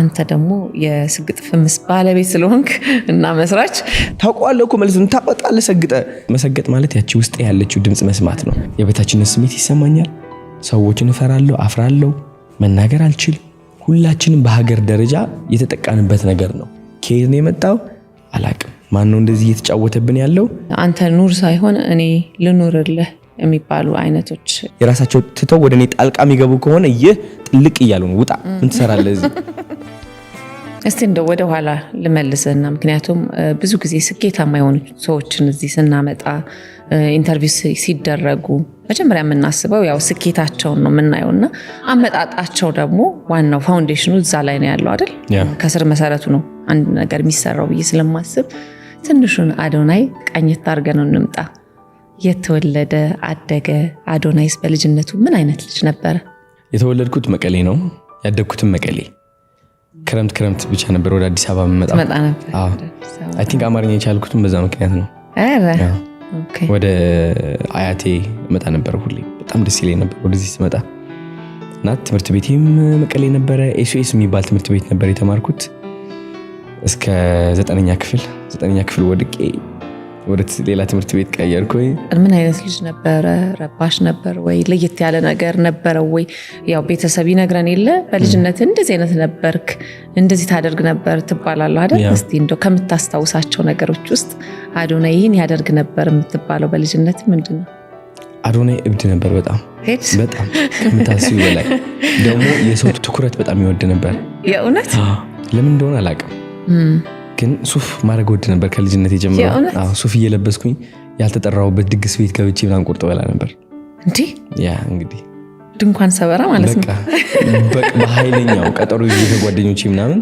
አንተ ደግሞ የስግጥ ፍምስ ባለቤት ስለሆንክ እና መስራች ታውቀዋለህ እኮ ማለት ነው። ታውቃለህ መሰገጥ ማለት ያቺ ውስጥ ያለችው ድምጽ መስማት ነው። የበታችነት ስሜት ይሰማኛል። ሰዎችን እፈራለሁ፣ አፍራለሁ፣ መናገር አልችል። ሁላችንም በሀገር ደረጃ የተጠቃንበት ነገር ነው። ከየት ነው የመጣው አላቅም። ማን ነው እንደዚህ እየተጫወተብን ያለው? አንተ ኑር ሳይሆን እኔ ልኑርልህ የሚባሉ አይነቶች የራሳቸው ትተው ወደ እኔ ጣልቃ የሚገቡ ከሆነ ይህ ጥልቅ እያሉ ነው። ውጣ ምን ትሰራለህ እዚህ? እስቲ እንደው ወደ ኋላ ልመልስና ምክንያቱም ብዙ ጊዜ ስኬታማ የሆኑ ሰዎችን እዚህ ስናመጣ ኢንተርቪው ሲደረጉ መጀመሪያ የምናስበው ያው ስኬታቸውን ነው የምናየውና አመጣጣቸው ደግሞ ዋናው ፋውንዴሽኑ እዛ ላይ ነው ያለው አይደል? ከስር መሰረቱ ነው አንድ ነገር የሚሰራው ብዬ ስለማስብ ትንሹን አዶናይ ቃኘት አድርገን ነው እንምጣ። የተወለደ አደገ አዶናይስ በልጅነቱ ምን አይነት ልጅ ነበረ? የተወለድኩት መቀሌ ነው፣ ያደግኩትም መቀሌ። ክረምት ብቻ ነበር ወደ አዲስ አበባ መጣ ነበር። አይ ቲንክ አማርኛ የቻልኩትም በዛ ምክንያት ነው። ኦኬ። ወደ አያቴ መጣ ነበር ሁሌ። በጣም ደስ ይለኝ ነበር ወደዚህ ስመጣ እና ትምህርት ቤቴም መቀሌ ነበረ። ኤስኦኤስ የሚባል ትምህርት ቤት ነበር የተማርኩት እስከ 9ኛ ክፍል ወድቄ ወደ ሌላ ትምህርት ቤት ቀየርኩኝ። ምን አይነት ልጅ ነበረ? ረባሽ ነበር ወይ? ለየት ያለ ነገር ነበረ ወይ? ያው ቤተሰብ ይነግረን የለ በልጅነት እንደዚህ አይነት ነበርክ፣ እንደዚህ ታደርግ ነበር ትባላለህ አይደል? እስቲ እንደው ከምታስታውሳቸው ነገሮች ውስጥ አዶናይ ይህን ያደርግ ነበር የምትባለው በልጅነት ምንድነው? አዶናይ እብድ ነበር። በጣም ከምታስቢ በላይ ደግሞ የሰው ትኩረት በጣም ይወድ ነበር። የእውነት ለምን እንደሆነ አላውቅም ግን ሱፍ ማድረግ ወድ ነበር ከልጅነት ጀምሮ። ሱፍ እየለበስኩኝ ያልተጠራውበት ድግስ ቤት ገብቼ ምናምን ቁርጥ በላ ነበር። ያ እንግዲህ ድንኳን ሰበራ ማለት ነው። በቃ በኃይለኛው ቀጠሮ ይዤ ጓደኞቼ ምናምን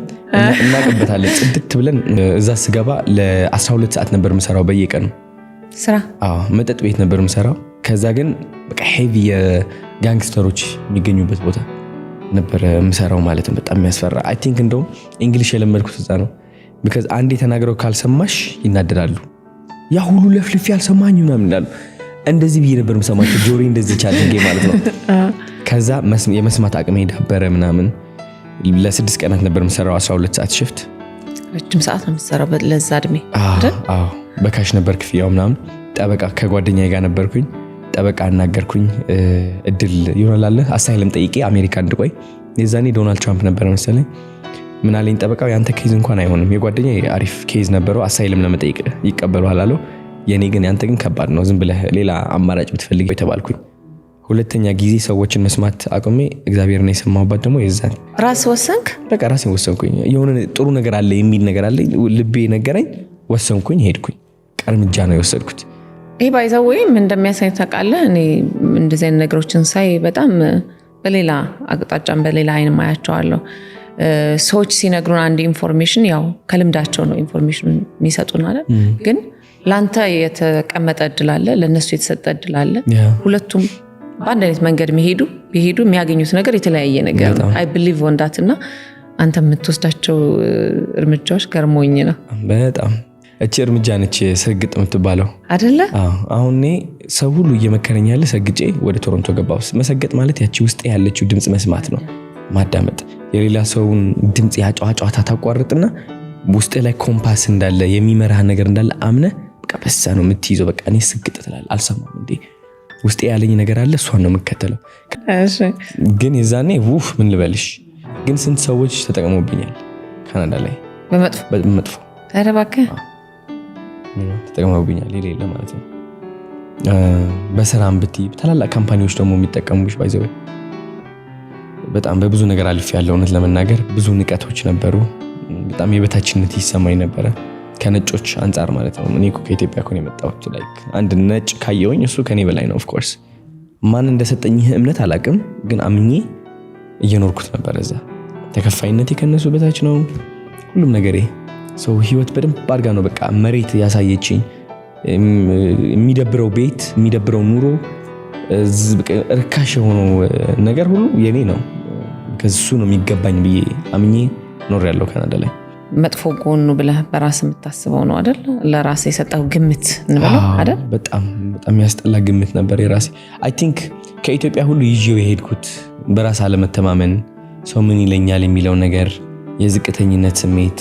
እናቀበታለን ጽድት ብለን። እዛ ስገባ ለ12 ሰዓት ነበር የምሰራው በየቀኑ ስራ። መጠጥ ቤት ነበር የምሰራው። ከዛ ግን በቃ ሄቪ የጋንግስተሮች የሚገኙበት ቦታ ነበር የምሰራው ማለት ነው። በጣም የሚያስፈራ። አይ ቲንክ እንደውም እንግሊሽ የለመድኩት እዛ ነው። because አንዴ ተናግረው ካልሰማሽ ይናደዳሉ። ያ ሁሉ ለፍልፍ ያልሰማኝ ምናምን ይላሉ። እንደዚህ ብዬ ነበር የምሰማቸው ጆሮዬ እንደዚህ ቻለንጌ ማለት ነው። ከዛ የመስማት አቅሜ ዳበረ ምናምን። ለ6 ቀናት ነበር የምሰራው 12 ሰዓት ሽፍት። ረጅም ሰዓት ነው የምሰራው ለዛ እድሜ አይደል? በካሽ ነበር ክፍያው ምናምን። ጠበቃ ከጓደኛዬ ጋር ነበርኩኝ። ጠበቃ አናገርኩኝ። እድል ይሆናል አሳይለም ጠይቄ አሜሪካ እንድቆይ። የዛኔ ዶናልድ ትራምፕ ነበር መሰለኝ። ምን አለኝ ጠበቃው ያንተ ኬዝ እንኳን አይሆንም፣ የጓደኛዬ አሪፍ ኬዝ ነበረው አሳይለም ለመጠየቅ ይቀበሉሃል አለው። የኔ ግን ያንተ ግን ከባድ ነው፣ ዝም ብለህ ሌላ አማራጭ ብትፈልግ ተባልኩኝ። ሁለተኛ ጊዜ ሰዎችን መስማት አቁሜ እግዚአብሔርን የሰማሁበት ደግሞ የዛን ራስ ወሰንክ። በቃ ራሴን ወሰንኩኝ። የሆነ ጥሩ ነገር አለ የሚል ነገር አለ ልቤ ነገረኝ። ወሰንኩኝ፣ ሄድኩኝ። እርምጃ ነው የወሰድኩት። ይሄ ባይዘው ወይም እንደሚያሳይ ታውቃለህ። እኔ እንደዚህ አይነት ነገሮችን ሳይ በጣም በሌላ አቅጣጫም በሌላ አይን ማያቸዋለሁ። ሰዎች ሲነግሩን አንድ ኢንፎርሜሽን ያው ከልምዳቸው ነው ኢንፎርሜሽን የሚሰጡን አይደል? ግን ላንተ የተቀመጠ እድል አለ፣ ለነሱ የተሰጠ እድል አለ። ሁለቱም በአንድ አይነት መንገድ ቢሄዱ የሚያገኙት ነገር የተለያየ ነገር ነው። አይ ቢሊቭ ወንዳትና አንተ የምትወስዳቸው እርምጃዎች ገርሞኝ ነው በጣም። እቺ እርምጃ ነች ሰግጥ የምትባለው አይደለ? አሁን እኔ ሰው ሁሉ እየመከረኝ ያለ ሰግጬ ወደ ቶሮንቶ ገባሁ። መሰገጥ ማለት ያቺ ውስጥ ያለችው ድምጽ መስማት ነው፣ ማዳመጥ። የሌላ ሰውን ድምጽ ያጫዋጫታ ታቋርጥና ውስጥ ላይ ኮምፓስ እንዳለ የሚመራህ ነገር እንዳለ አምነ በቃ በሳ ነው የምትይዘው። በቃ እኔ ስግጥ ትላለህ። አልሰማም እንዴ ውስጥ ያለኝ ነገር አለ፣ እሷን ነው የምከተለው። እሺ ግን የዛኔ ምን ልበልሽ፣ ግን ስንት ሰዎች ተጠቅመውብኛል ካናዳ ላይ በመጥፎ ተረባከ ተጠቅመውብኛል የሌለ ማለት ነው። በስራም ብትይ ታላላቅ ካምፓኒዎች ደግሞ የሚጠቀሙሽ ባይዘው በጣም በብዙ ነገር አልፍ ያለው። እውነት ለመናገር ብዙ ንቀቶች ነበሩ። በጣም የበታችነት ይሰማኝ ነበረ ከነጮች አንፃር ማለት ነው። እኔ እኮ ከኢትዮጵያ እኮ ነው የመጣሁት። ላይክ አንድ ነጭ ካየውኝ እሱ ከኔ በላይ ነው። ኦፍ ኮርስ ማን እንደሰጠኝ እምነት አላቅም፣ ግን አምኜ እየኖርኩት ነበር። እዛ ተከፋይነቴ ከነሱ በታች ነው ሁሉም ነገሬ። ሰው ህይወት በደንብ አድርጋ ነው በቃ መሬት ያሳየችኝ። የሚደብረው ቤት፣ የሚደብረው ኑሮ፣ እርካሽ የሆነው ነገር ሁሉ የኔ ነው። ከሱ ነው የሚገባኝ ብዬ አምኜ ኖር ያለው ካናዳ ላይ። መጥፎ ጎኑ ብለህ በራስ የምታስበው ነው አይደል? ለራስ የሰጠው ግምት እንበለው አይደል? በጣም የሚያስጠላ ግምት ነበር የራሴ። አይ ቲንክ ከኢትዮጵያ ሁሉ ይዤው የሄድኩት በራስ አለመተማመን፣ ሰው ምን ይለኛል የሚለው ነገር፣ የዝቅተኝነት ስሜት፣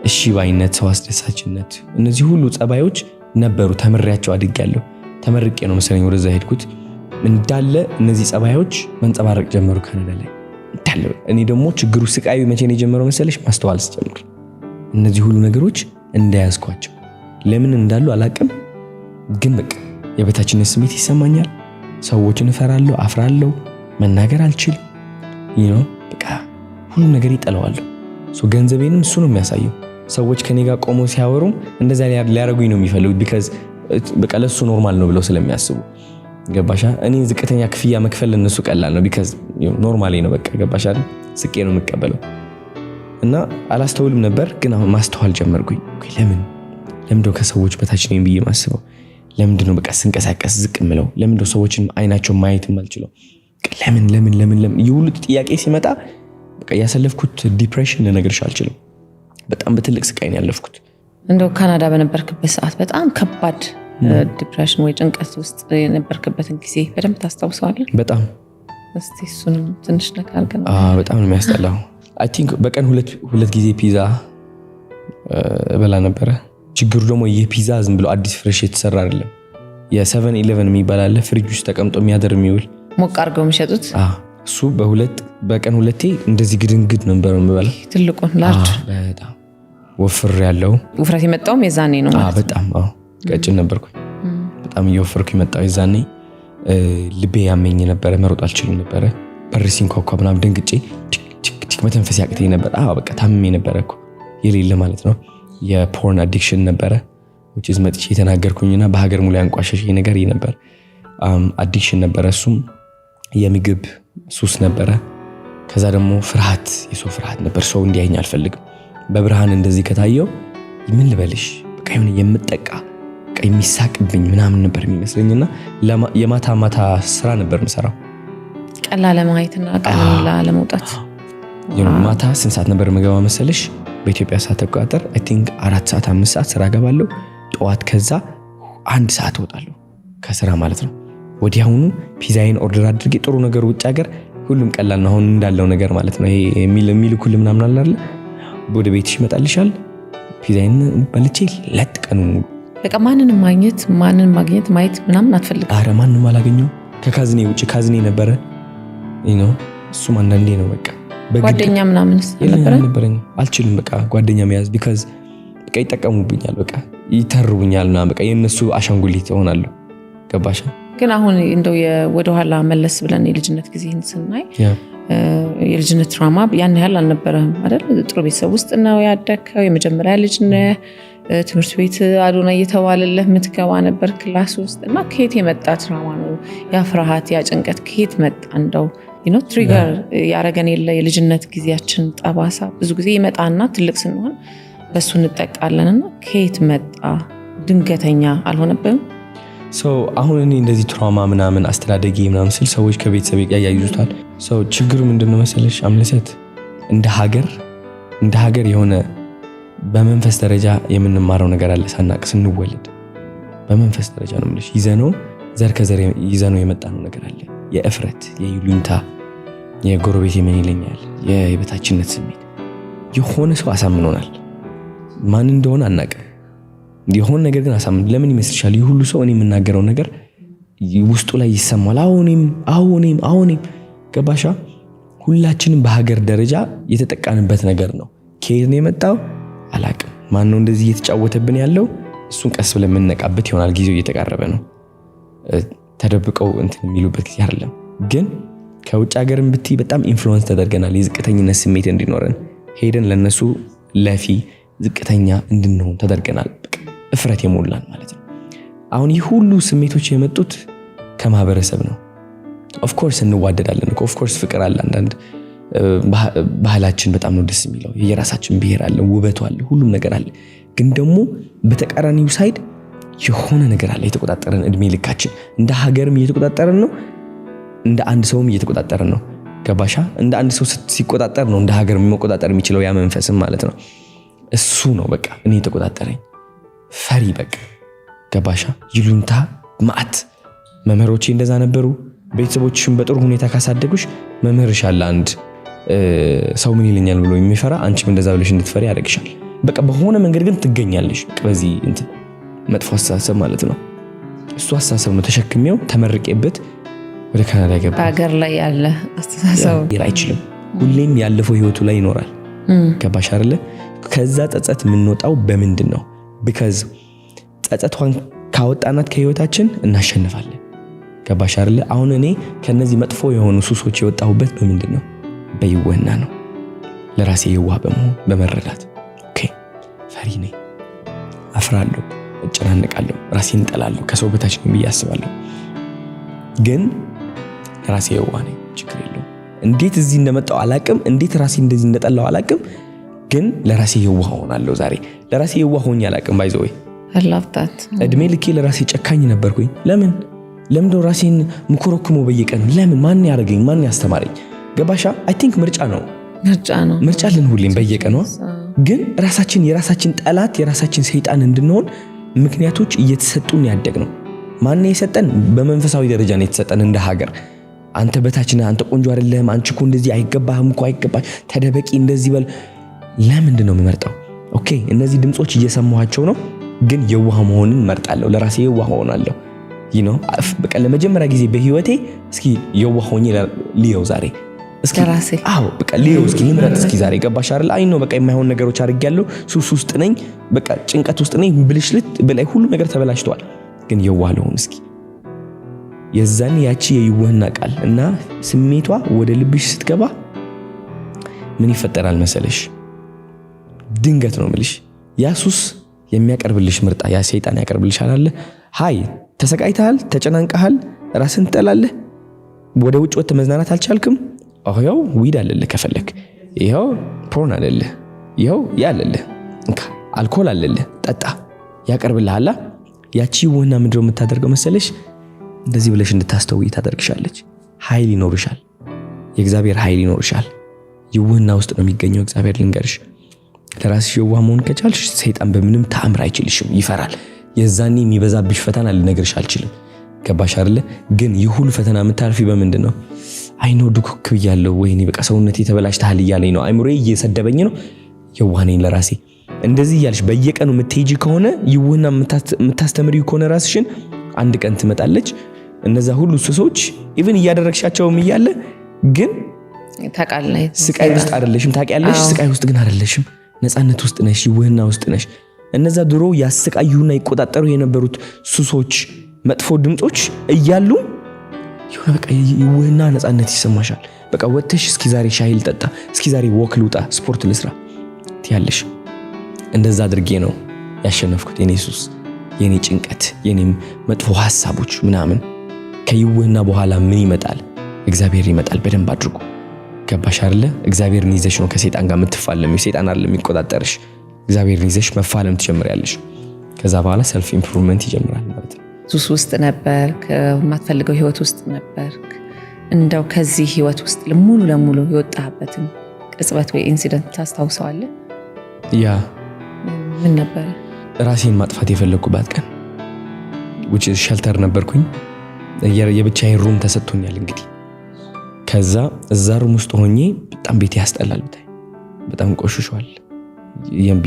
እሺ ባይነት፣ ሰው አስደሳችነት፣ እነዚህ ሁሉ ጸባዮች ነበሩ። ተምሬያቸው አድጌያለሁ። ተመርቄ ነው መሰለኝ ወደዛ ሄድኩት። እንዳለ እነዚህ ጸባዮች መንጸባረቅ ጀመሩ ካናዳ ላይ እንዳለ። እኔ ደግሞ ችግሩ ስቃዩ መቼ ነው የጀመረው መሰለሽ? ማስተዋል ስጀምር እነዚህ ሁሉ ነገሮች እንዳያዝኳቸው ለምን እንዳሉ አላቅም፣ ግን በቃ የበታችነት ስሜት ይሰማኛል። ሰዎችን እፈራለሁ፣ አፍራለሁ፣ መናገር አልችልም። በቃ ሁሉ ነገር ይጠላዋለሁ። ገንዘቤንም እሱ ነው የሚያሳየው። ሰዎች ከኔ ጋር ቆመው ሲያወሩም እንደዛ ሊያረጉኝ ነው የሚፈልጉት because በቃ ለሱ ኖርማል ነው ብለው ስለሚያስቡ። ገባሻ? እኔ ዝቅተኛ ክፍያ መክፈል እነሱ ቀላል ነው because ኖርማሊ ነው በቃ። ገባሻ? ስቄ ነው የምቀበለው እና አላስተውልም ነበር፣ ግን አሁን ማስተዋል ጀመርኩኝ። ለምንድነው ከሰዎች በታች ነኝ ብዬ ማስበው? ለምንድነው በቃ ስንቀሳቀስ ዝቅ ምለው? ለምንድነው ሰዎችን አይናቸው ማየት የማልችለው? ለምን ይሁሉ ጥያቄ ሲመጣ በቃ ያሰለፍኩት ዲፕሬሽን ልነግርሽ አልችልም። በጣም በትልቅ ስቃይ ነው ያለፍኩት። እንደው ካናዳ በነበርክበት ሰዓት በጣም ከባድ ዲፕሬሽን ወይ ጭንቀት ውስጥ የነበርክበትን ጊዜ በደንብ ታስታውሰዋለህ? በጣም እስቲ እሱንም ትንሽ ነገር አድርገን። በጣም ነው የሚያስጠላው። አይ ቲንክ በቀን ሁለት ጊዜ ፒዛ በላ ነበረ። ችግሩ ደግሞ ይህ ፒዛ ዝም ብሎ አዲስ ፍሬሽ የተሰራ አይደለም። የ7-11 የሚባል አለ ፍሪጅ ውስጥ ተቀምጦ የሚያደር የሚውል ሞቅ አድርገው የሚሸጡት። እሱ በቀን ሁለቴ እንደዚህ ግድንግድ ነበር የምበላው። ትልቁን ላርጅ በጣም ወፍር ያለው ውፍረት የመጣውም የዛኔ ነው ማለት። በጣም ቀጭን ነበርኩኝ። በጣም እየወፈርኩ የመጣው የዛኔ። ልቤ ያመኝ ነበረ፣ መሮጥ አልችልም ነበረ። በር ሲንኳኳ ምናምን ደንግጬ ቲክ መተንፈስ ያቅተኝ ነበር። በቃ ታምሜ ነበረ እኮ የሌለ ማለት ነው። የፖርን አዲክሽን ነበረ which is መጥቼ የተናገርኩኝና በሀገር ሙሉ ያንቋሸሽ ነገር ነበር። አዲክሽን ነበረ። እሱም የምግብ ሱስ ነበረ። ከዛ ደግሞ ፍርሃት፣ የሰው ፍርሃት ነበር። ሰው እንዲያየኝ አልፈልግም። በብርሃን እንደዚህ ከታየው ምን ልበልሽ በቃ የሆነ የምጠቃ በቃ የሚሳቅብኝ ምናምን ነበር የሚመስለኝና የማታ ስራ ነበር የምሰራው። ቀላል ለማየትና ቀላል ለመውጣት ማታ ስንት ሰዓት ነበር የምገባ መሰለሽ? በኢትዮጵያ ሰዓት አቆጣጠር አይ ቲንክ 4 ሰዓት 5 ሰዓት ስራ ገባለሁ ጠዋት። ከዛ 1 ሰዓት እወጣለሁ ከስራ ማለት ነው። ወዲያውኑ ፒዛዬን ኦርደር አድርጌ ጥሩ ነገር ውጭ ሀገር ሁሉም ቀላል ነው አሁን እንዳለው ነገር ማለት ነው። ይሄ የሚልኩል ምናምን አለ አይደል? ወደ ቤትሽ ይመጣልሻል። ፒዛዬን በልቼ ለጥቀኑ ሙሉ በቃ ማንንም ማግኘት ማየት ምናምን አትፈልግም። አረ ማንንም አላገኘው ከካዝኔ ውጪ። ካዝኔ ነበረ እሱም አንዳንዴ ነው በቃ። ጓደኛ ምናምንስ ነበረኝ አልችልም በቃ ጓደኛ መያዝ because በቃ ይጠቀሙብኛል፣ በቃ ይተርቡኛልና በቃ የነሱ አሻንጉሊት እሆናለሁ። ገባሽ? ግን አሁን እንደው ወደኋላ መለስ ብለን የልጅነት ጊዜን ስናይ የልጅነት ትራውማ ያን ያህል አልነበረም አይደል? ጥሩ ቤተሰብ ውስጥ ነው ያደግከው። የመጀመሪያ ልጅ ነህ። ትምህርት ቤት አዶና እየተባለልህ የምትገባ ነበር ክላስ ውስጥ እና ከየት የመጣ ትራውማ ነው? ያ ፍርሃት፣ ያ ጭንቀት ከየት መጣ? እንደው ትሪገር ያረገን የለ የልጅነት ጊዜያችን ጠባሳ ብዙ ጊዜ ይመጣና ትልቅ ስንሆን በሱ እንጠቃለንና ከየት መጣ? ድንገተኛ አልሆነብንም? አሁን እኔ እንደዚህ ትራውማ ምናምን አስተዳደጌ ምናምን ስል ሰዎች ከቤተሰብ ያያይዙታል። ችግሩ ምንድነው መሰለሽ? አምለሰት እንደ ሀገር የሆነ በመንፈስ ደረጃ የምንማረው ነገር አለ። ሳናቅ ስንወለድ በመንፈስ ደረጃ ነው የምልሽ ይዘነው ዘር ከዘር ይዘነው የመጣነው ነገር አለ። የእፍረት፣ የይሉኝታ፣ የጎረቤት ምን ይለኛል፣ የበታችነት ስሜት የሆነ ሰው አሳምኖናል። ማን እንደሆነ አናውቅም። የሆነ ነገር ግን አሳምን። ለምን ይመስልሻል? ይህ ሁሉ ሰው እኔ የምናገረው ነገር ውስጡ ላይ ይሰማል። አሁንም ገባሻ? ሁላችንም በሀገር ደረጃ የተጠቃንበት ነገር ነው። ከየት ነው የመጣው አላውቅም። ማን ነው እንደዚህ እየተጫወተብን ያለው? እሱን ቀስ ብለን የምንነቃበት ይሆናል። ጊዜው እየተቃረበ ነው። ተደብቀው እንትን የሚሉበት ጊዜ አይደለም። ግን ከውጭ ሀገርም ብትይ በጣም ኢንፍሉዌንስ ተደርገናል። የዝቅተኝነት ስሜት እንዲኖረን ሄደን ለነሱ ለፊ ዝቅተኛ እንድንሆን ተደርገናል። እፍረት የሞላን ማለት ነው። አሁን ይህ ሁሉ ስሜቶች የመጡት ከማህበረሰብ ነው። ኦፍ ኮርስ እንዋደዳለን እኮ ኦፍ ኮርስ ፍቅር አለ። አንዳንድ ባህላችን በጣም ነው ደስ የሚለው። የራሳችን ብሔር አለ፣ ውበቱ አለ፣ ሁሉም ነገር አለ። ግን ደግሞ በተቃራኒው ሳይድ የሆነ ነገር አለ የተቆጣጠረን። እድሜ ልካችን እንደ ሀገርም እየተቆጣጠረን ነው፣ እንደ አንድ ሰውም እየተቆጣጠረን ነው። ገባሻ? እንደ አንድ ሰው ሲቆጣጠር ነው እንደ ሀገር መቆጣጠር የሚችለው ያ መንፈስም ማለት ነው። እሱ ነው በቃ እኔ የተቆጣጠረኝ። ፈሪ በቃ ገባሻ? ይሉንታ ማአት። መምህሮቼ እንደዛ ነበሩ። ቤተሰቦችሽን በጥሩ ሁኔታ ካሳደጉሽ መምህርሽ አለ አንድ ሰው ምን ይለኛል ብሎ የሚፈራ አንቺም እንደዛ ብለሽ እንድትፈሪ ያደርግሻል። በቃ በሆነ መንገድ ግን ትገኛለሽ በዚህ እንትን መጥፎ አስተሳሰብ ማለት ነው። እሱ አስተሳሰብ ነው ተሸክሜው ተመርቄበት ወደ ካናዳ ገባ። በአገር ላይ ያለ አስተሳሰብ አይችልም፣ ሁሌም ያለፈው ህይወቱ ላይ ይኖራል። ገባሽ አይደለ? ከዛ ጸጸት የምንወጣው በምንድን ነው? ቢካዝ ጸጸቷን ካወጣናት ከህይወታችን እናሸንፋለን። ገባሽ አይደለ? አሁን እኔ ከነዚህ መጥፎ የሆኑ ሱሶች የወጣሁበት በምንድን ነው? በይወና ነው። ለራሴ የዋህ በመሆን በመረዳት ኦኬ፣ ፈሪ ነኝ፣ አፍራለሁ፣ እጨናነቃለሁ፣ ራሴን እጠላለሁ፣ ከሰው በታች ነኝ ብዬ አስባለሁ። ግን ለራሴ የዋህ ነኝ፣ ችግር የለውም። እንዴት እዚህ እንደመጣው አላቅም፣ እንዴት ራሴ እንደዚህ እንደጠላው አላቅም። ግን ለራሴ የዋህ ሆናለሁ። ዛሬ ለራሴ የዋህ ሆኜ አላቅም። ባይዘው አላፍታት እድሜ ልኬ ለራሴ ጨካኝ ነበርኩኝ። ለምን ነው ራሴን ምኮረኩሞ በየቀኑ? ለምን? ማን ያደረገኝ? ማን ያስተማረኝ? ገባሻ? አይ ቲንክ ምርጫ ነው ምርጫ ልን ሁሌም በየቀኑ ግን የራሳችን ጠላት የራሳችን ሰይጣን እንድንሆን ምክንያቶች እየተሰጡን ያደግ ነው። ማን የሰጠን? በመንፈሳዊ ደረጃ ነው የተሰጠን። እንደ ሀገር አንተ በታች ነህ፣ አንተ ቆንጆ አይደለም፣ አንቺ እኮ እንደዚህ አይገባህም እኮ አይገባሽ፣ ተደበቂ፣ እንደዚህ በል። ለምንድን ነው የምመርጠው? ኦኬ እነዚህ ድምጾች እየሰማኋቸው ነው፣ ግን የዋህ መሆንን መርጣለሁ። ለራሴ የዋህ ሆናለሁ። በቃ ለመጀመሪያ ጊዜ በህይወቴ እስኪ የዋህ ሆኜ ልየው ዛሬ እስኪ ራሴ በቃ ልየው እስኪ ልምረጥ እስኪ ዛሬ። ገባሽ አይደል? አይ ነው በቃ የማይሆን ነገሮች አድርጌያለሁ፣ ሱስ ውስጥ ነኝ፣ በቃ ጭንቀት ውስጥ ነኝ፣ ብልሽልት በላይ ሁሉ ነገር ተበላሽቷል። ግን የዋህ ልሆን እስኪ። የዛን ያቺ የይዋህና ቃል እና ስሜቷ ወደ ልብሽ ስትገባ ምን ይፈጠራል መሰለሽ? ድንገት ነው የምልሽ ያ ሱስ የሚያቀርብልሽ ምርጣ ያ ሰይጣን ያቀርብልሻል አለ። ሃይ ተሰቃይተሃል፣ ተጨናንቀሃል፣ ራስን ትጠላለህ፣ ወደ ውጭ ወጥተህ መዝናናት አልቻልክም። ይኸው ዊድ አለልህ፣ ከፈለክ ይኸው ፖርን አለልህ፣ ይኸው ያለልህ እንካ አልኮል አለልህ፣ ጠጣ ያቀርብልሃል። ያቺ ይዋህና ምንድነው የምታደርገው መሰለሽ? እንደዚህ ብለሽ እንድታስተውይ ታደርግሻለች። ኃይል ይኖርሻል፣ የእግዚአብሔር ኃይል ይኖርሻል። ይዋህና ውስጥ ነው የሚገኘው። እግዚአብሔር ልንገርሽ፣ ለራስሽ የዋህ መሆን ከቻልሽ ሰይጣን በምንም ተአምር አይችልሽም፣ ይፈራል። የዛኔ የሚበዛብሽ ፈተና ልነግርሽ አልችልም። ገባሽ አይደለ? ግን ይህ ሁሉ ፈተና የምታልፊ በምንድን ነው? አይ ነው ዱክክ ብያለሁ፣ ወይኔ በቃ ሰውነቴ ተበላሽተሃል እያለኝ ነው፣ አይምሮዬ እየሰደበኝ ነው፣ የዋህ ነኝ ለራሴ። እንደዚህ እያልሽ በየቀኑ የምትሄጂ ከሆነ ይዋህና የምታስተምሪው ከሆነ ራስሽን አንድ ቀን ትመጣለች። እነዛ ሁሉ ሱሶች ኢቭን እያደረግሻቸውም እያለ ግን ታውቃለህ፣ ስቃይ ውስጥ አይደለሽም። ታውቂያለሽ፣ ስቃይ ውስጥ ግን አይደለሽም፣ ነፃነት ውስጥ ነሽ፣ ይዋህና ውስጥ ነሽ። እነዛ ድሮ ያስቃዩና ይቆጣጠሩ የነበሩት ሱሶች፣ መጥፎ ድምጾች እያሉ የሆነ በቃ ይዋህና ነፃነት ይሰማሻል። በቃ ወጥተሽ እስኪ ዛሬ ሻይ ልጠጣ፣ እስኪ ዛሬ ወክ ልውጣ፣ ስፖርት ልስራ ትያለሽ። እንደዛ አድርጌ ነው ያሸነፍኩት የኔ ሱስ፣ የኔ ጭንቀት፣ የኔ መጥፎ ሐሳቦች ምናምን። ከይዋህና በኋላ ምን ይመጣል? እግዚአብሔር ይመጣል። በደንብ አድርጎ ገባሽ አይደለ? እግዚአብሔርን ይዘሽ ነው ከሰይጣን ጋር የምትፋለሚው። ሰይጣን አይደለም የሚቆጣጠርሽ፣ እግዚአብሔርን ይዘሽ መፋለም ትጀምሪያለሽ። ከዛ በኋላ ሰልፍ ኢምፕሩቭመንት ይጀምራል ማለት ነው። ሱስ ውስጥ ነበርክ፣ የማትፈልገው ህይወት ውስጥ ነበርክ። እንደው ከዚህ ህይወት ውስጥ ሙሉ ለሙሉ የወጣህበትን ቅጽበት ወይ ኢንሲደንት ታስታውሰዋለህ? ያ ምን ነበር? ራሴን ማጥፋት የፈለኩባት ቀን which is shelter ነበርኩኝ። የብቻዬን ሩም ተሰጥቶኛል እንግዲህ። ከዛ እዛ ሩም ውስጥ ሆኜ በጣም ቤት ያስጠላል፣ በጣም ቆሽሿል።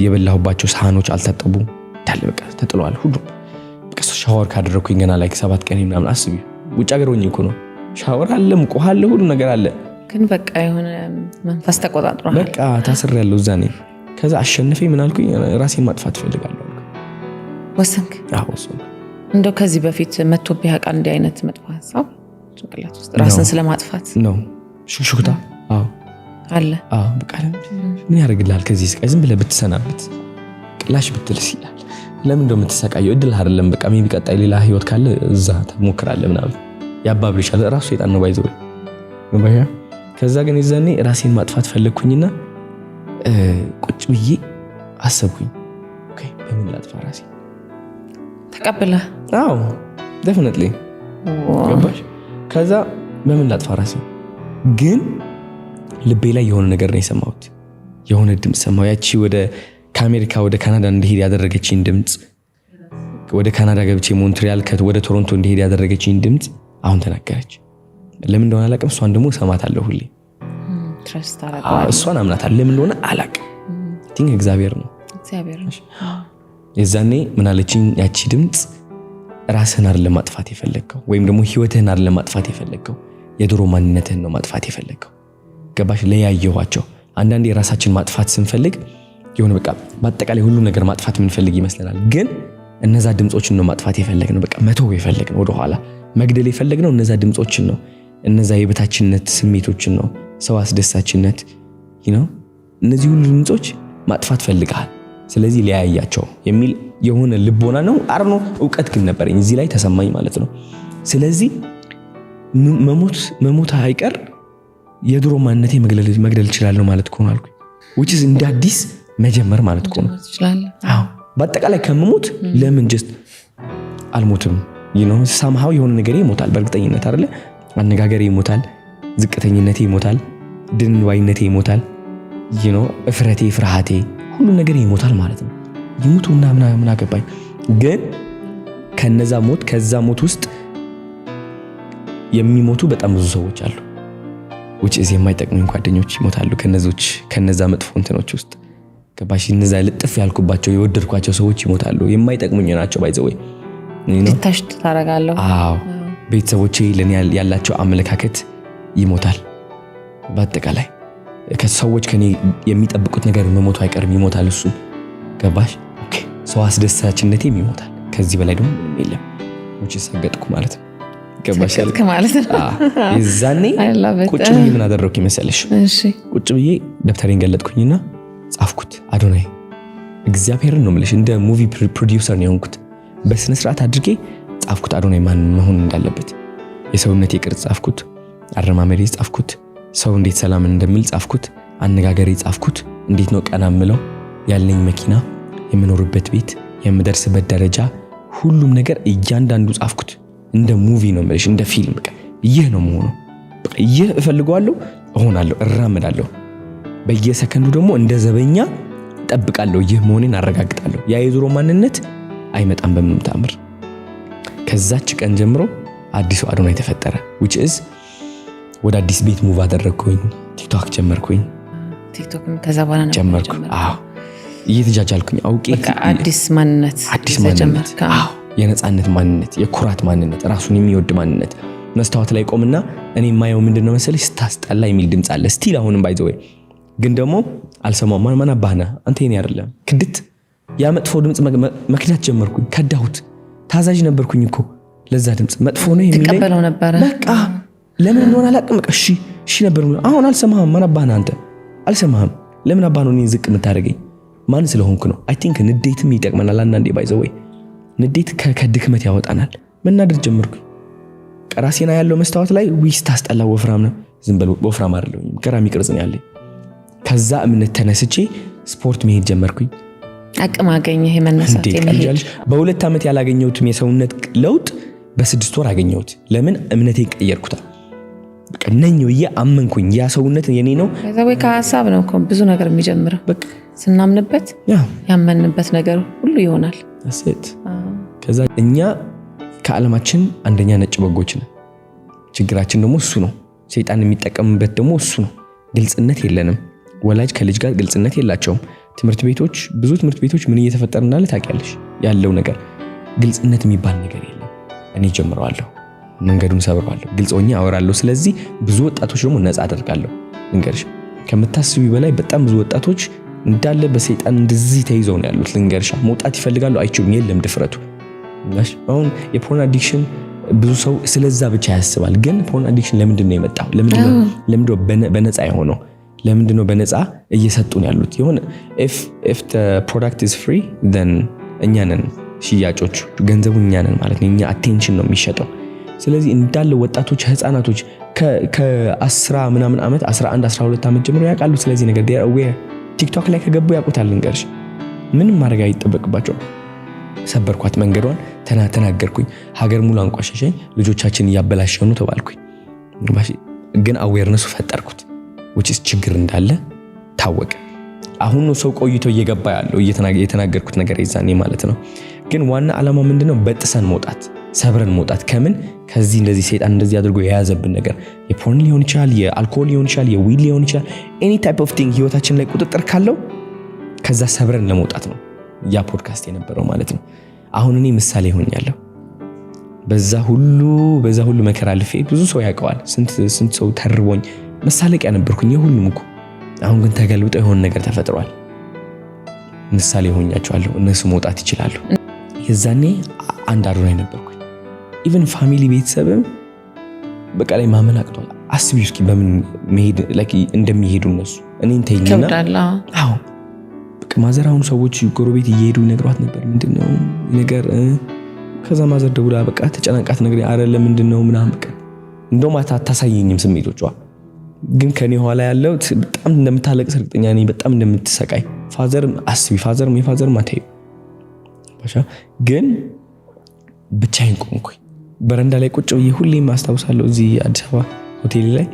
የበላሁባቸው ሳህኖች አልታጠቡም፣ በቃ ተጥሏል ሁሉ። በቃ ሻወር ካደረኩኝ ገና ላይ 7 ቀን ምናምን አስቢ። ውጭ ሀገር ሆኜ እኮ ነው። ሻወር አለ፣ ሙቀት አለ፣ ሁሉ ነገር አለ። ግን በቃ የሆነ መንፈስ ተቆጣጥሯል። በቃ ታስሬያለሁ እዛ ነኝ። ከዛ አሸንፌ ምን አልኩኝ? ራሴን ማጥፋት ፈልጋለሁ። ወሰንክ? አዎ ወሰንኩ። እንደው ከዚህ በፊት መጥቶብህ ያውቃል እንዲህ አይነት መጥፎ ሐሳብ ጭንቅላት ውስጥ ራስን ስለማጥፋት? ነው ሹክሹክታ? አዎ አለ። አዎ በቃ ምን ያደርግልሃል? ከዚህ ስቃይ ዝም ብለህ ብትሰናበት ቅላሽ ብትልስ ይላል። ለምን እንደው የምትሰቃየው? እድል አይደለም። በቃ ምን ቢቀጣይ ሌላ ህይወት ካለ እዛ ትሞክራለህ ምናምን ያባብልሻል። ራሱ ሰይጣን ነው ባይዘው ባያ። ከዛ ግን የዛኔ ራሴን ማጥፋት ፈለግኩኝና ቁጭ ብዬ አሰብኩኝ። ኦኬ በምን ላጥፋ ራሴ? ተቀበለ? አዎ definitely ገባሽ? ከዛ በምን ላጥፋ ራሴ? ግን ልቤ ላይ የሆነ ነገር ነው የሰማሁት። የሆነ ድምጽ ሰማሁ። ያቺ ወደ ከአሜሪካ ወደ ካናዳ እንድሄድ ያደረገችኝ ድምጽ፣ ወደ ካናዳ ገብቼ ሞንትሪያል ወደ ቶሮንቶ እንድሄድ ያደረገችኝ ድምጽ አሁን ተናገረች። ለምን እንደሆነ አላውቅም። እሷን ደግሞ ሰማታለሁ ሁሌ። ትረስት አደረጋለሁ። እሷን አምናታለሁ። ለምን እንደሆነ አላውቅም። ቲንክ እግዚአብሔር ነው። የዛኔ ምን አለችኝ ያቺ ድምጽ፣ ራስህን አይደለም ማጥፋት የፈለግከው ወይም ደግሞ ህይወትህን አይደለም ማጥፋት የፈለግከው፣ የድሮ ማንነትህን ነው ማጥፋት የፈለግከው። ገባሽ? ለያየኋቸው አንዳንዴ የራሳችን ማጥፋት ስንፈልግ የሆነ በቃ በአጠቃላይ ሁሉ ነገር ማጥፋት የምንፈልግ ይመስለናል። ግን እነዛ ድምጾችን ነው ማጥፋት የፈለግነው። በቃ መተው የፈለግነው፣ ወደ ኋላ መግደል የፈለግነው እነዛ ድምጾችን ነው። እነዛ የበታችነት ስሜቶችን ነው፣ ሰው አስደሳችነት እነዚህ ሁሉ ድምጾች ማጥፋት ፈልገሃል። ስለዚህ ለያያቸው የሚል የሆነ ልቦና ነው አርኖ ዕውቀት ግን ነበረኝ እዚህ ላይ ተሰማኝ ማለት ነው። ስለዚህ መሞት አይቀር የድሮ ማንነቴ መግደል እችላለሁ ማለት ነው አልኩኝ። which is እንደ አዲስ መጀመር ማለት ነው። አዎ በአጠቃላይ ከመሞት ለምን just አልሞትም? somehow የሆነ ነገር ይሞታል በእርግጠኝነት አይደለ? አነጋገሬ ይሞታል፣ ዝቅተኝነቴ ይሞታል፣ ድንዋይነቴ ይሞታል፣ እፍረቴ፣ ፍርሃቴ፣ ሁሉ ነገር ይሞታል ማለት ነው። ይሞቱና ምን አገባኝ። ግን ከዛ ሞት ውስጥ የሚሞቱ በጣም ብዙ ሰዎች አሉ። which is የማይጠቅሙኝ ጓደኞች ይሞታሉ ከነዛ መጥፎ እንትኖች ውስጥ። ገባሽ? እነዛ ልጥፍ ያልኩባቸው የወደድኳቸው ሰዎች ይሞታሉ። የማይጠቅሙኝ ናቸው ባይ ዘ ወይ ተሽት ታረጋለሁ። አዎ ቤተሰቦቼ ለኔ ያላቸው አመለካከት ይሞታል። በአጠቃላይ ከሰዎች ከኔ የሚጠብቁት ነገር መሞቱ አይቀርም፣ ይሞታል እሱ። ገባሽ? ኦኬ ሰው አስደሳችነቴም ይሞታል። ከዚህ በላይ ደግሞ ምንም የለም። which is ሰገጥኩ ማለት ነው። ገባሽ ማለት ነው። የዛኔ ቁጭ ብዬ ምን አደረኩኝ መሰለሽ? እሺ ቁጭ ብዬ ደብተሬን ገለጥኩኝና ጻፍኩት። አዶናይ እግዚአብሔርን ነው የምልሽ፣ እንደ ሙቪ ፕሮዲውሰር ነው የሆንኩት። በስነ ስርዓት አድርጌ ጻፍኩት አዶናይ ማን መሆን እንዳለበት። የሰውነቴ ቅርጽ ጻፍኩት፣ አረማመዴ ጻፍኩት፣ ሰው እንዴት ሰላም እንደሚል ጻፍኩት፣ አነጋገሬ ጻፍኩት፣ እንዴት ነው ቀና ምለው፣ ያለኝ መኪና፣ የምኖርበት ቤት፣ የምደርስበት ደረጃ፣ ሁሉም ነገር እያንዳንዱ ጻፍኩት። እንደ ሙቪ ነው የምልሽ፣ እንደ ፊልም። በቃ ይህ ነው መሆኑ። በቃ ይህ እፈልጋለሁ፣ እሆናለሁ፣ እራመዳለሁ። በየሰከንዱ ደግሞ እንደ ዘበኛ እጠብቃለሁ፣ ይህ መሆኔን አረጋግጣለሁ። ያ የድሮ ማንነት አይመጣም በምንም ተአምር። ከዛች ቀን ጀምሮ አዲሱ አዶናይ ተፈጠረ። which is ወደ አዲስ ቤት ሙቭ አደረኩኝ። ቲክቶክ ጀመርኩኝ። ቲክቶክም ከዛ በኋላ ነው ጀመርኩ። አዎ እየተጃጃልኩኝ አውቄ አዲስ ማንነት። አዎ የነጻነት ማንነት፣ የኩራት ማንነት፣ ራሱን የሚወድ ማንነት። መስታወት ላይ ቆምና እኔ የማየው ምንድነው መሰለሽ? ስታስጠላ የሚል ድምጽ አለ ስቲል አሁንም ባይ ዘ ወይ። ግን ደግሞ አልሰማም። ማን አባህና አንተ የኔ አይደለም ክድት። ያ መጥፎ ድምጽ መክዳት ጀመርኩኝ። ከዳሁት። ታዛዥ ነበርኩኝ እኮ ለዛ ድምጽ። መጥፎ ነው የሚለኝ ተቀበለው ነበር። በቃ ለምን እንደሆነ አላውቅም። በቃ እሺ ነበር። አሁን አልሰማህም። ማን አባህና አንተ አልሰማህም። ለምን አባህ ነው እኔን ዝቅ የምታደርገኝ? ማን ስለሆንኩ ነው? አይ ቲንክ ንዴትም ይጠቅመናል አንዳንዴ ባይ ዘ ወይ። ንዴት ከድክመት ያወጣናል። መናደድ ጀመርኩኝ። ቀራሴና ያለው መስታወት ላይ ዊስ ታስጠላ፣ ወፍራም ነው። ዝም በል ወፍራም አይደለም፣ ገራሚ ቅርጽ ነው ያለኝ። ከዛ እምነት ተነስቼ ስፖርት መሄድ ጀመርኩኝ። አቅም አገኘ። ይሄ መነሳት የሚሄድ በሁለት ዓመት ያላገኘሁትም የሰውነት ለውጥ በ6 ወር አገኘሁት። ለምን? እምነቴን ቀየርኩታ። በቃ ነኝ ብዬ አመንኩኝ። ያ ሰውነት የኔ ነው። ከዛ ወይ ከሐሳብ ነው እኮ ብዙ ነገር የሚጀምረው። በቃ ስናምንበት ያመንበት ነገር ሁሉ ይሆናል። አሰት ከዛ እኛ ከዓለማችን አንደኛ ነጭ በጎች ነን። ችግራችን ደግሞ እሱ ነው። ሰይጣን የሚጠቀምበት ደግሞ እሱ ነው። ግልጽነት የለንም። ወላጅ ከልጅ ጋር ግልጽነት የላቸውም። ብዙ ትምህርት ቤቶች ምን እየተፈጠረ እንዳለ ታውቂያለሽ? ያለው ነገር ግልጽነት የሚባል ነገር የለም። እኔ ጀምረዋለሁ፣ መንገዱን ሰብረዋለሁ፣ ግልጽ ሆኜ አወራለሁ። ስለዚህ ብዙ ወጣቶች ደግሞ ነፃ አደርጋለሁ። ልንገርሽ፣ ከምታስቢ በላይ በጣም ብዙ ወጣቶች እንዳለ በሰይጣን እንደዚህ ተይዘው ነው ያሉት። ልንገርሽ፣ መውጣት ይፈልጋሉ፣ አይችሉም። የለም ድፍረቱ። አሁን የፖርን አዲክሽን ብዙ ሰው ስለዛ ብቻ ያስባል። ግን ፖርን አዲክሽን ለምንድን ነው የመጣው? ለምንድነው በነፃ የሆነው? ለምንድነው በነፃ እየሰጡን ያሉት? የሆነ if the product is free then እኛ ነን ሽያጮቹ፣ ገንዘቡ እኛ ነን ማለት ነው። እኛ አቴንሽን ነው የሚሸጠው። ስለዚህ እንዳለ ወጣቶች፣ ህፃናቶች ከ10 ምናምን ዓመት 11 12 ዓመት ጀምሮ ያውቃሉ ስለዚህ ነገር። they are aware። ቲክቶክ ላይ ከገቡ ያውቁታል። ልንገርሽ፣ ምንም ማድረግ አይጠበቅባቸው። ሰበርኳት መንገዷን፣ ተናገርኩኝ። ሀገር ሙሉ አንቋሸሸኝ። ልጆቻችን እያበላሸው ነው ተባልኩኝ። ግን አዌርነሱ ፈጠርኩት። which is ችግር እንዳለ ታወቀ። አሁን ነው ሰው ቆይቶ እየገባ ያለው የተናገርኩት ነገር ይዛኔ ማለት ነው። ግን ዋና ዓላማ ምንድነው? በጥሰን መውጣት። ሰብረን መውጣት ከምን ከዚህ እንደዚህ ሰይጣን እንደዚህ አድርጎ የያዘብን ነገር የፖርን ሊሆን ይችላል፣ የአልኮል ሊሆን ይችላል፣ የዊድ ሊሆን ይችላል። ኤኒ ታይፕ ኦፍ ቲንግ ህይወታችን ላይ ቁጥጥር ካለው ከዛ ሰብረን ለመውጣት ነው ያ ፖድካስት የነበረው ማለት ነው። አሁን እኔ ምሳሌ ሆኛለሁ። በዛ ሁሉ መከራ አልፌ ብዙ ሰው ያውቀዋል። ስንት ሰው ተርቦኝ መሳለቂያ ነበርኩኝ የሁሉም እኮ። አሁን ግን ተገልብጦ የሆነ ነገር ተፈጥሯል። ምሳሌ ሆኛቸዋለሁ። እነሱ መውጣት ይችላሉ። የዛኔ አንድ አዶናይ ነበርኩኝ። ኢቨን ፋሚሊ ቤተሰብም በቃ ላይ ማመን አቅቷል። አስቢ እስኪ በምን መሄድ እንደሚሄዱ እነሱ እኔን ተይኝና አዎ በቃ ማዘር አሁን ሰዎች ጎረቤት እየሄዱ ይነግሯት ነበር ምንድነው ነገር። ከዛ ማዘር ደውላ በቃ ተጨናንቃት ነገር አይደለም ምንድነው ምናምን በቃ እንደውም አታሳየኝም ስሜቶቿ። ግን ከኔ ኋላ ያለው በጣም እንደምታለቅስ እርግጠኛ ነኝ፣ በጣም እንደምትሰቃይ። ፋዘርም አስቢ የፋዘርም አታዩ ባሻ። ግን ብቻዬን ቆምኩኝ በረንዳ ላይ ቁጭ ብዬ። ሁሌም አስታውሳለሁ እዚህ አዲስ አበባ ሆቴል ላይ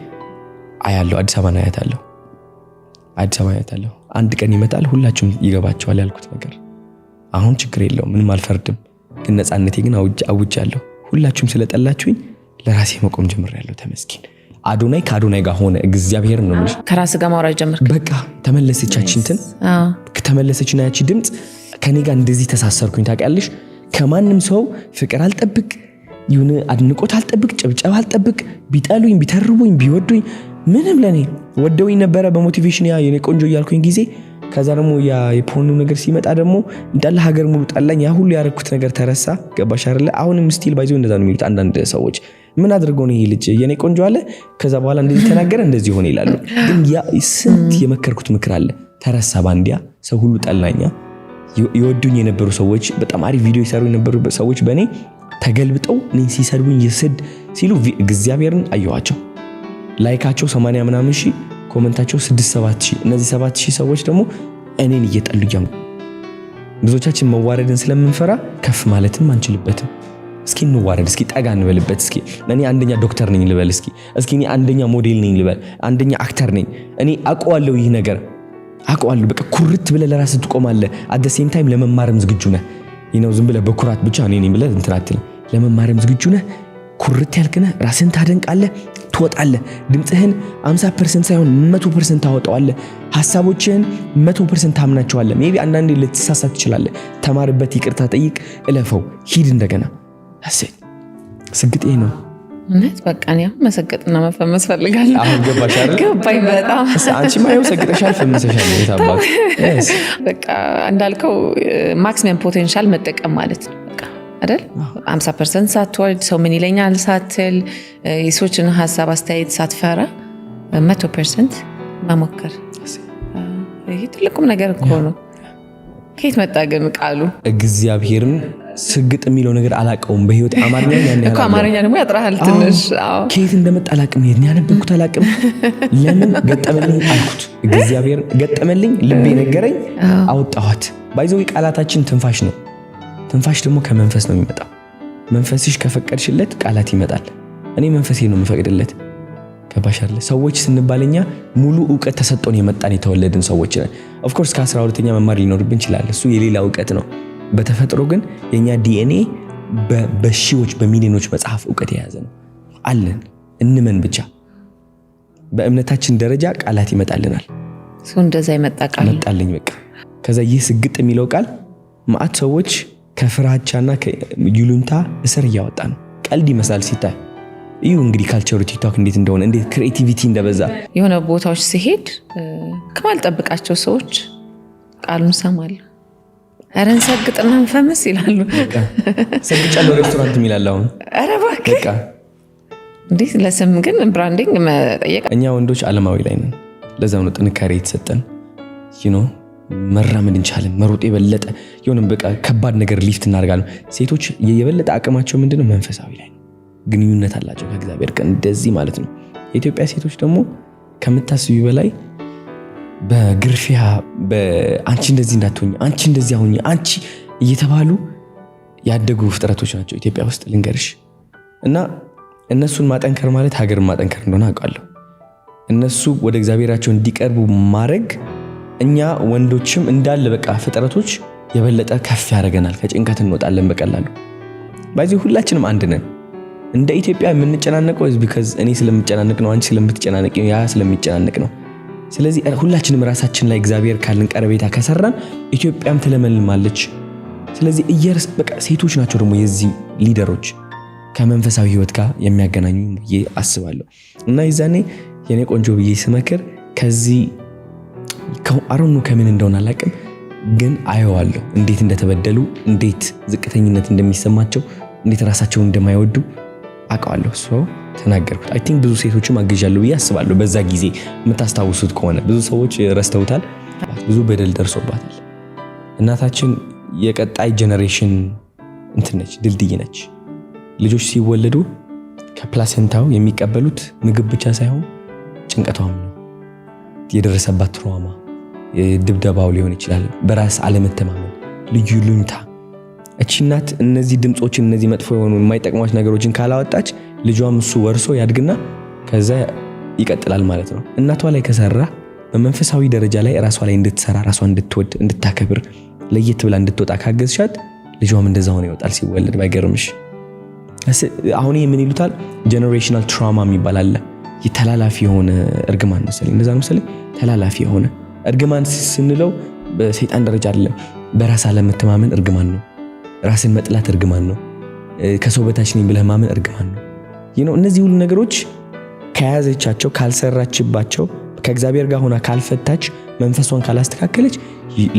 አያለሁ፣ አዲስ አበባ አያታለሁ። አንድ ቀን ይመጣል ሁላችሁም ይገባቸዋል ያልኩት ነገር። አሁን ችግር የለውም ምንም አልፈርድም፣ ግን ነፃነቴ ግን አውጃለሁ። ሁላችሁም ስለጠላችሁኝ ለራሴ መቆም ጀምሬያለሁ። ተመስገን። አዶናይ ከአዶናይ ጋር ሆነ። እግዚአብሔር ነው ማለት ከራስ ጋር ማውራት ጀመርክ። በቃ ተመለሰችና ያቺ ድምጽ ከኔ ጋር እንደዚህ ተሳሰርኩኝ። ታውቂያለሽ፣ ከማንም ሰው ፍቅር አልጠብቅ፣ ይሁን አድንቆት አልጠብቅ፣ ጭብጨባ አልጠብቅ። ቢጠሉኝ ቢተርቡኝ ቢወዱኝ ምንም ለኔ ወደውኝ ነበረ በሞቲቬሽን የኔ ቆንጆ እያልኩኝ ጊዜ። ከዛ ደግሞ ያ የፖርኑ ነገር ሲመጣ ደግሞ እንዳለ ሀገር ሙሉ ጣላኝ። ያ ሁሉ ያረኩት ነገር ተረሳ። ገባሽ አይደለ? አሁንም ስቲል ባይዘው እንደዛ ነው የሚሉት አንዳንድ ሰዎች። ምን አድርገው ነው ይሄ ልጅ የኔ ቆንጆ አለ ከዛ በኋላ እንደዚህ ተናገረ እንደዚህ ሆነ ይላሉ። ግን ያ ስንት የመከርኩት ምክር አለ ተረሳ። ባንዲያ ሰው ሁሉ ጠላኛ። ይወዱኝ የነበሩ ሰዎች፣ በጣም አሪፍ ቪዲዮ ይሰሩ የነበሩ ሰዎች በኔ ተገልብጠው እኔን ሲሰድቡኝ ይስድ ሲሉ እግዚአብሔርን አየዋቸው። ላይካቸው 80 ምናምን ሺህ፣ ኮሜንታቸው 6-7 ሺህ። እነዚህ 7 ሺህ ሰዎች ደግሞ እኔን እየጠሉኝ። ብዙዎቻችን መዋረድን ስለምንፈራ ከፍ ማለትም አንችልበትም። እስኪ እንዋረድ፣ እስኪ ጠጋ እንበልበት። እስኪ እኔ አንደኛ ዶክተር ነኝ ልበል፣ እስኪ እኔ አንደኛ ሞዴል ነኝ ልበል፣ አንደኛ አክተር ነኝ። እኔ አውቀዋለሁ፣ ይህ ነገር አውቀዋለሁ። በቃ ኩርት ብለህ ለራስህ ትቆማለህ። አት ዘ ሴም ታይም ለመማርም ዝግጁ ነህ። ዝም ብለህ በኩራት ብቻ እኔ ነኝ ብለህ እንትን አትልም። ለመማርም ዝግጁ ነህ። ኩርት ያልክነህ ራስህን ታደንቃለህ፣ ትወጣለህ። ድምፅህን 50% ሳይሆን 100% ታወጣዋለህ። ሐሳቦችህን 100% ታምናቸዋለህ። ሜቢ አንዳንዴ ልትሳሳት ትችላለህ። ተማርበት፣ ይቅርታ ጠይቅ፣ እለፈው፣ ሂድ እንደገና። አሰይ ስግጤ ነው እውነት። በቃ ነው መሰገጥና መፈመስ ፈልጋለሁ። አሁን ገባሽ አይደል? ገባኝ በጣም። አንቺ ማየው ሰግጠሻል፣ ፈመሰሻል። የታባክ በቃ እንዳልከው ማክሲመም ፖቴንሻል መጠቀም ማለት ነው በቃ አይደል? 50% ሳትወርድ ሰው ምን ይለኛል ሳትል፣ የሰዎችን ሀሳብ አስተያየት ሳትፈራ 100% መሞከር። ይሄ ትልቁም ነገር እኮ ነው። ከየት መጣ ግን ቃሉ? እግዚአብሔርን ስግጥ የሚለው ነገር አላቀውም በህይወት አማርኛ ያን እኮ አማርኛ ደግሞ ያጥራል ትንሽ። አዎ ከየት እንደመጣ አላቅም። የት ያነበብኩት አላቅም። ለምን ገጠመልኝ አልኩት። እግዚአብሔር ገጠመልኝ፣ ልቤ ነገረኝ፣ አወጣኋት። ባይዘው ቃላታችን ትንፋሽ ነው። ትንፋሽ ደግሞ ከመንፈስ ነው የሚመጣው። መንፈስሽ ከፈቀድሽለት ቃላት ይመጣል። እኔ መንፈሴ ነው የምፈቅድለት። ከባሻለ ሰዎች ስንባለኛ ሙሉ ዕውቀት ተሰጥቶን የመጣን የተወለድን ሰዎች ነን። ኦፍ ኮርስ ከ12ኛ መማር ሊኖርብን ይችላል። እሱ የሌላ ዕውቀት ነው። በተፈጥሮ ግን የኛ ዲኤንኤ በሺዎች በሚሊዮኖች መጽሐፍ ዕውቀት የያዘ ነው አለን። እንመን ብቻ። በእምነታችን ደረጃ ቃላት ይመጣልናል። ሰው እንደዛ ይመጣ ቃል መጣልኝ በቃ። ከዛ ይህ ስግጥ የሚለው ቃል ማአት ሰዎች ከፍራቻና ከይሉንታ እስር እያወጣ ነው። ቀልድ ይመስላል ሲታይ። እዩ እንግዲህ ካልቸሩ ቲክቶክ እንዴት እንደሆነ እንዴት ክሬቲቪቲ እንደበዛ። የሆነ ቦታዎች ሲሄድ ከማልጠብቃቸው ሰዎች ቃሉን ሰማለሁ። አረን ሰግጥና እንፈምስ ይላሉ። ሰግጫለሁ ሬስቶራንት የሚላል አሁን። ኧረ እባክህ በቃ እንዴት ለስም ግን ብራንዲንግ መጠየቅ። እኛ ወንዶች ዓለማዊ ላይ ነን። ለዛው ነው ጥንካሬ የተሰጠን። መራመድ እንችላለን፣ መሮጥ የበለጠ የሆነም በቃ ከባድ ነገር ሊፍት እናደርጋለን። ሴቶች የበለጠ አቅማቸው ምንድነው? መንፈሳዊ ላይ ግንኙነት አላቸው ከእግዚአብሔር ጋር እንደዚህ ማለት ነው። የኢትዮጵያ ሴቶች ደግሞ ከምታስቢ በላይ በግርፊያ አንቺ እንደዚህ እንዳትሆኚ፣ አንቺ እንደዚህ አሁኚ፣ አንቺ እየተባሉ ያደጉ ፍጥረቶች ናቸው ኢትዮጵያ ውስጥ ልንገርሽ። እና እነሱን ማጠንከር ማለት ሀገርን ማጠንከር እንደሆነ አውቃለሁ። እነሱ ወደ እግዚአብሔራቸው እንዲቀርቡ ማድረግ እኛ ወንዶችም እንዳለ በቃ ፍጥረቶች የበለጠ ከፍ ያደርገናል። ከጭንቀት እንወጣለን በቀላሉ። ባይዚ ሁላችንም አንድ ነን። እንደ ኢትዮጵያ የምንጨናነቀው because እኔ ስለምጨናነቅ ነው፣ አንቺ ስለምትጨናነቂ ነው፣ ያ ስለሚጨናነቅ ነው። ስለዚህ ሁላችንም ራሳችን ላይ እግዚአብሔር ካለን ቀረቤታ ከሰራን ኢትዮጵያም ትለመልማለች። ስለዚህ በቃ ሴቶች ናቸው ደግሞ የዚህ ሊደሮች ከመንፈሳዊ ህይወት ጋር የሚያገናኙ ብዬ አስባለሁ። እና ይዛኔ የኔ ቆንጆ ብዬ ስመክር ከዚህ አሮኑ ከምን እንደሆነ አላውቅም፣ ግን አየዋለሁ እንዴት እንደተበደሉ፣ እንዴት ዝቅተኝነት እንደሚሰማቸው፣ እንዴት ራሳቸውን እንደማይወዱ አውቃለሁ። ተናገርኩት። አይ ቲንክ ብዙ ሴቶችም አግዣለሁ ብዬ አስባለሁ። በዛ ጊዜ የምታስታውሱት ከሆነ ብዙ ሰዎች ረስተውታል። ብዙ በደል ደርሶባታል። እናታችን የቀጣይ ጄኔሬሽን ነች፣ ድልድይ ነች። ልጆች ሲወለዱ ከፕላሴንታው የሚቀበሉት ምግብ ብቻ ሳይሆን ጭንቀቷም ነው። የደረሰባት ትራውማ፣ ድብደባው ሊሆን ይችላል፣ በራስ አለመተማመን፣ ልዩ ሉኝታ። እቺ እናት እነዚህ ድምጾችን እነዚህ መጥፎ የሆኑ የማይጠቅሟት ነገሮችን ካላወጣች ልጇም እሱ ወርሶ ያድግና ከዛ ይቀጥላል ማለት ነው። እናቷ ላይ ከሰራ በመንፈሳዊ ደረጃ ላይ ራሷ ላይ እንድትሰራ፣ ራሷን እንድትወድ፣ እንድታከብር፣ ለየት ብላ እንድትወጣ ካገዝሻት ልጇም እንደዛ ሆነ ይወጣል ሲወለድ። ባይገርምሽ አሁን ምን ይሉታል ጄኔሬሽናል ትራውማ የሚባል አለ። የተላላፊ የሆነ እርግማን መሰለኝ፣ እንደዛ ነው መሰለኝ። ተላላፊ የሆነ እርግማን ስንለው በሰይጣን ደረጃ አይደለም፣ በራስ አለመተማመን እርግማን ነው። ራስን መጥላት እርግማን ነው። ከሰው በታች ነኝ ብለህ ማመን እርግማን ነው። እነዚህ ሁሉ ነገሮች ከያዘቻቸው፣ ካልሰራችባቸው፣ ከእግዚአብሔር ጋር ሆና ካልፈታች፣ መንፈሷን ካላስተካከለች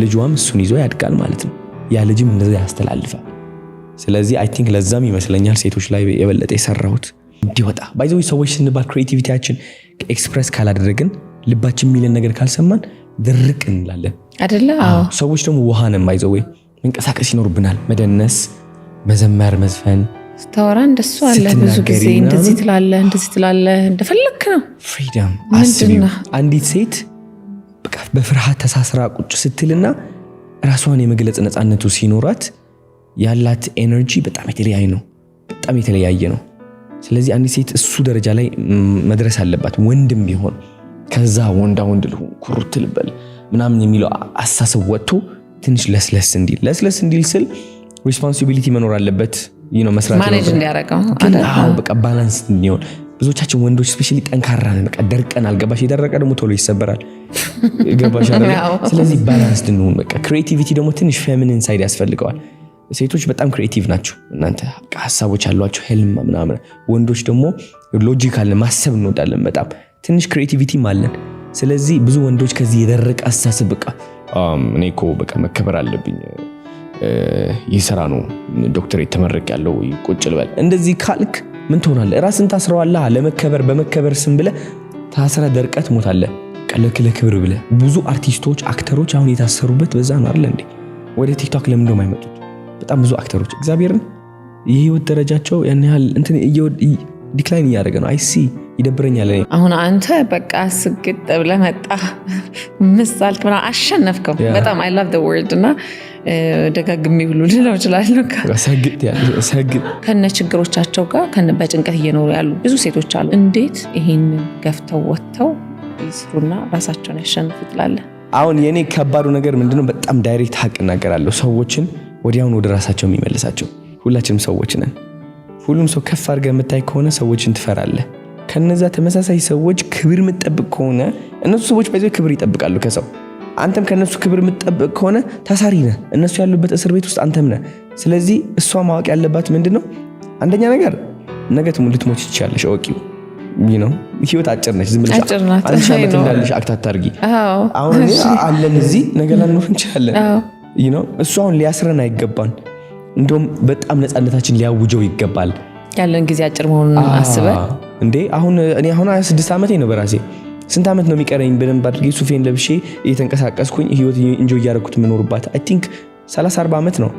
ልጇም እሱን ይዞ ያድጋል ማለት ነው። ያ ልጅም እንደዛ ያስተላልፋል። ስለዚህ አይ ቲንክ ለዛም ይመስለኛል ሴቶች ላይ የበለጠ የሰራሁት እንዲወጣ። ባይዘው ሰዎች ስንባል ክሬቲቪቲያችን ኤክስፕረስ ካላደረግን፣ ልባችን የሚለን ነገር ካልሰማን ድርቅ እንላለን አይደለ? ሰዎች ደግሞ ውሃ ነን። ባይዘው መንቀሳቀስ ይኖርብናል። መደነስ፣ መዘመር፣ መዝፈን። ስታወራ እንደሱ አለ ብዙ ጊዜ እንደዚህ ትላለህ እንደፈለክ ነው። ፍሪደም አስቢው። አንዲት ሴት በቃ በፍርሃት ተሳስራ ቁጭ ስትልና ራሷን የመግለጽ ነፃነቱ ሲኖራት ያላት ኤነርጂ በጣም የተለያየ ነው። ስለዚህ አንዲት ሴት እሱ ደረጃ ላይ መድረስ አለባት። ወንድም ቢሆን ከዛ ወንድ ኩሩት ልበል ምናምን የሚለው አሳሰብ ወጥቶ ትንሽ ለስለስ እንዲል ስል ሪስፖንሲቢሊቲ መኖር አለበት። መስራት ማኔጅ እንዲያረጋው በቃ ባላንስ እንዲሆን። ብዙዎቻችን ወንዶች ስፔሻሊ ጠንካራ ነን፣ በቃ ደርቀን አልገባሽ። የደረቀ ደግሞ ቶሎ ይሰበራል። ገባሽ አይደል? ስለዚህ ባላንስ እንሁን። በቃ ክሬቲቪቲ ደግሞ ትንሽ ፌሚኒን ሳይድ ያስፈልገዋል። ሴቶች በጣም ክሬቲቭ ናቸው። እናንተ በቃ ሀሳቦች አሏቸው፣ ህልም ምናምን። ወንዶች ደግሞ ሎጂካል ማሰብ እንወዳለን በጣም። ትንሽ ክሬቲቪቲም አለን። ስለዚህ ብዙ ወንዶች ከዚህ የደረቀ አስተሳሰብ በቃ እኔ እኮ በቃ መከበር አለብኝ፣ ይህ ስራ ነው፣ ዶክተሬት ተመረቅ ያለው ቁጭ ልበል፣ እንደዚህ ካልክ ምን ትሆናለህ? ራስን ታስረዋለህ። ለመከበር በመከበር ስም ብለህ ታስረ ደርቀት ሞታለህ። ለክብር ብለህ ብዙ አርቲስቶች፣ አክተሮች አሁን የታሰሩበት በዛ ነው አይደል እንዴ? ወደ ቲክቶክ ለምን ነው የማይመጡት? በጣም ብዙ አክተሮች እግዚአብሔርን የህይወት ደረጃቸው ያን ያህል ዲክላይን እያደረገ ነው። አይሲ ይደብረኛል። አሁን አንተ በቃ ስግጥ ብለህ መጣ ምሳል ምና አሸነፍከው። በጣም አይ ላቭ ዘ ወርድ እና ደጋግሜ ሁሉ ልለው እችላለሁ። ሰግጥ ከነ ችግሮቻቸው ጋር በጭንቀት እየኖሩ ያሉ ብዙ ሴቶች አሉ። እንዴት ይሄንን ገፍተው ወጥተው ይስሩና ራሳቸውን ያሸንፉ ትላለህ? አሁን የኔ ከባዱ ነገር ምንድነው? በጣም ዳይሬክት ሀቅ እናገራለሁ። ሰዎችን ወዲያውኑ ወደ ራሳቸው የሚመልሳቸው። ሁላችንም ሰዎች ነን። ሁሉም ሰው ከፍ አድርገህ የምታይ ከሆነ ሰዎችን ትፈራለህ። ከነዛ ተመሳሳይ ሰዎች ክብር የምትጠብቅ ከሆነ እነሱ ሰዎች በዚህ ክብር ይጠብቃሉ ከሰው። አንተም ከነሱ ክብር የምትጠብቅ ከሆነ ታሳሪ ነህ። እነሱ ያሉበት እስር ቤት ውስጥ አንተም ነህ። ስለዚህ እሷ ማወቅ ያለባት ምንድነው? አንደኛ ነገር ነገ ልትሞች ትችያለሽ። እወቂው። ህይወት አጭር ነች። ዝም ብለሽ አንቺ አመት እንዳለሽ አክት አታርጊ። አሁን አለን እዚህ ነገ ላንኖር እንችላለን። እሱ አሁን ሊያስረን አይገባን። እንደውም በጣም ነፃነታችን ሊያውጀው ይገባል። ያለን ጊዜ አጭር መሆኑን አስበህ እንዴ አሁን 26 ዓመቴ ነው በራሴ። ስንት ዓመት ነው የሚቀረኝ? በደንብ አድርጌ ሱፌን ለብሼ እየተንቀሳቀስኩኝ ህይወት ኢንጆይ እያደረኩት የምኖርባት አይ ቲንክ 30-40 ዓመት ነው።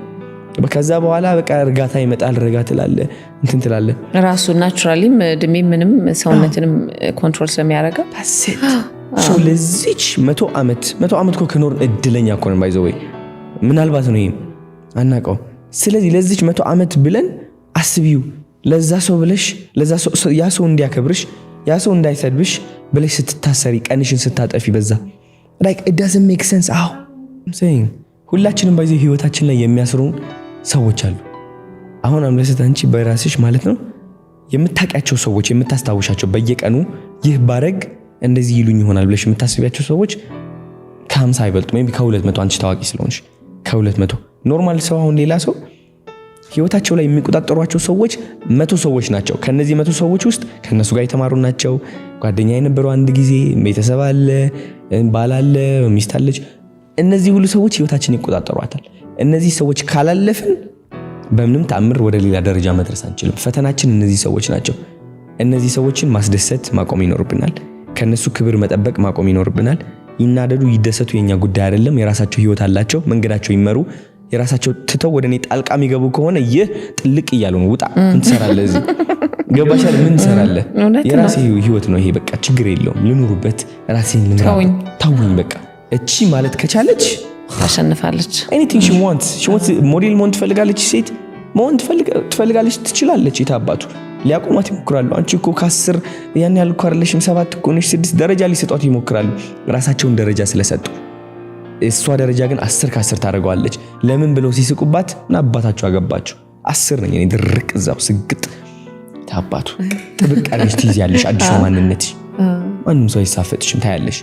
ከዛ በኋላ በቃ እርጋታ ይመጣል። ረጋ ትላለህ፣ እንትን ትላለህ። ራሱ ናቹራሊም እድሜ ምንም ሰውነትንም ኮንትሮል ስለሚያደርገው ለዚች 100 ዓመት እኮ ከኖር እድለኛ እኮ ነን። ባይዘው ወይ ምናልባት ነው ይሄን አናውቀው። ስለዚህ ለዚች 100 ዓመት ብለን አስቢው። ለዛ ሰው ብለሽ ያ ሰው እንዲያከብርሽ፣ ያ ሰው እንዳይሰድብሽ ብለሽ ስትታሰሪ፣ ቀንሽን ስታጠፊ በዛ like it doesn't make sense። ሁላችንም ባይዘው ህይወታችን ላይ የሚያስሩን ሰዎች አሉ። አሁን አምለሰት አንቺ በራስሽ ማለት ነው የምታውቂያቸው ሰዎች የምታስታውሻቸው በየቀኑ ይህ ባረግ እንደዚህ ይሉኝ ይሆናል ብለሽ የምታስቢያቸው ሰዎች ከ50 አይበልጡም ወይም ከ200 አንቺ ታዋቂ ስለሆንሽ ከ200 ኖርማል ሰው አሁን ሌላ ሰው ህይወታቸው ላይ የሚቆጣጠሯቸው ሰዎች 100 ሰዎች ናቸው። ከነዚህ 100 ሰዎች ውስጥ ከነሱ ጋር የተማሩ ናቸው። ጓደኛ የነበረው አንድ ጊዜ ቤተሰብ አለ፣ ባል አለ፣ ሚስት አለች። እነዚህ ሁሉ ሰዎች ህይወታችን ይቆጣጠሯታል። እነዚህ ሰዎች ካላለፍን በምንም ተአምር ወደ ሌላ ደረጃ መድረስ አንችልም። ፈተናችን እነዚህ ሰዎች ናቸው። እነዚህ ሰዎችን ማስደሰት ማቆም ይኖርብናል። ከነሱ ክብር መጠበቅ ማቆም ይኖርብናል። ይናደዱ ይደሰቱ የኛ ጉዳይ አይደለም። የራሳቸው ህይወት አላቸው፣ መንገዳቸው ይመሩ። የራሳቸው ትተው ወደ እኔ ጣልቃ የሚገቡ ከሆነ ይህ ጥልቅ እያሉ ነው። ውጣ ምን ትሰራለህ እዚህ ገባሻል? ምን ትሰራለህ? የራሴ ህይወት ነው ይሄ፣ በቃ ችግር የለውም ልኑሩበት፣ ራሴን ልምራ፣ ታውኝ በቃ። እቺ ማለት ከቻለች ታሸንፋለች። anything she wants ሞዴል መሆን ትፈልጋለች፣ ሴት መሆን ትፈልጋለች፣ ትችላለች። የታባቱ ሊያቆማት ይሞክራሉ። አንቺ እኮ ከ10 ያን ያህል እኮ አይደለሽም 7 እኮ ነሽ 6 ደረጃ ሊሰጧት ይሞክራሉ፣ ራሳቸውን ደረጃ ስለሰጡ። እሷ ደረጃ ግን 10 ከ10 ታደርገዋለች። ለምን ብለው ሲስቁባት እና አባታቸው አገባቸው 10 ነኝ እኔ ድርቅ እዛው ስግጥ። ታባቱ ጥብቅ አለሽ ትይያለሽ አዲስ ማንነትሽ። ማንም ሰው አይሳፈጥሽም ታያለሽ።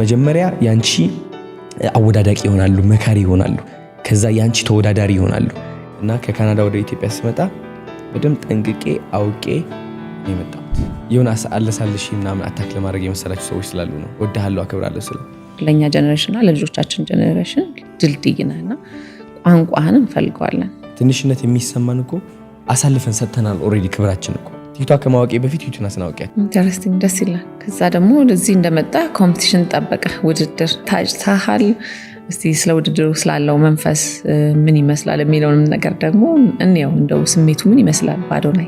መጀመሪያ ያንቺ አወዳዳቂ ይሆናሉ፣ መካሪ ይሆናሉ። ከዛ ያንቺ ተወዳዳሪ ይሆናሉ። እና ከካናዳ ወደ ኢትዮጵያ ስመጣ በደም ጠንቅቄ አውቄ የመጣሁት የሆነ አለሳልሽ ምናምን አታክ ለማድረግ የመሰላችሁ ሰዎች ስላሉ ነው። ወድሃለሁ አክብራለሁ ስለ ለኛ ጀነሬሽንና ለልጆቻችን ጀነሬሽን ድልድይ ነህና ቋንቋህን እንፈልገዋለን። ትንሽነት የሚሰማን እኮ አሳልፈን ሰጥተናል ኦሬዲ ክብራችን እኮ። ቲክቶክ ከማወቄ በፊት ዩቲዩብን አስናውቂያት ኢንተረስቲንግ ደስ ይላል። ከዛ ደግሞ እዚህ እንደመጣ ኮምፒቲሽን ጠበቀ ውድድር ታጭታሃል። እስቲ ስለ ውድድሩ ስላለው መንፈስ ምን ይመስላል የሚለውንም ነገር ደግሞ እንየው። እንደው ስሜቱ ምን ይመስላል? በአዶናይ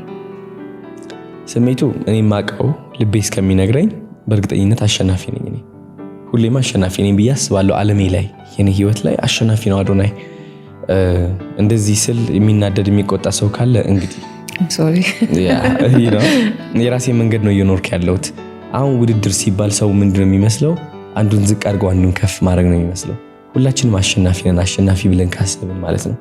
ስሜቱ እኔ ማቀው ልቤ እስከሚነግረኝ በእርግጠኝነት አሸናፊ ነኝ። እኔ ሁሌም አሸናፊ ነኝ ብዬ አስባለሁ። ዓለሜ ላይ የኔ ህይወት ላይ አሸናፊ ነው አዶናይ። እንደዚህ ስል የሚናደድ የሚቆጣ ሰው ካለ እንግዲህ ሶሪ የራሴ መንገድ ነው እየኖርኩ ያለሁት። አሁን ውድድር ሲባል ሰው ምንድነው የሚመስለው? አንዱን ዝቅ አድርገው አንዱን ከፍ ማድረግ ነው የሚመስለው። ሁላችንም አሸናፊ ነን፣ አሸናፊ ብለን ካሰብን ማለት ነው።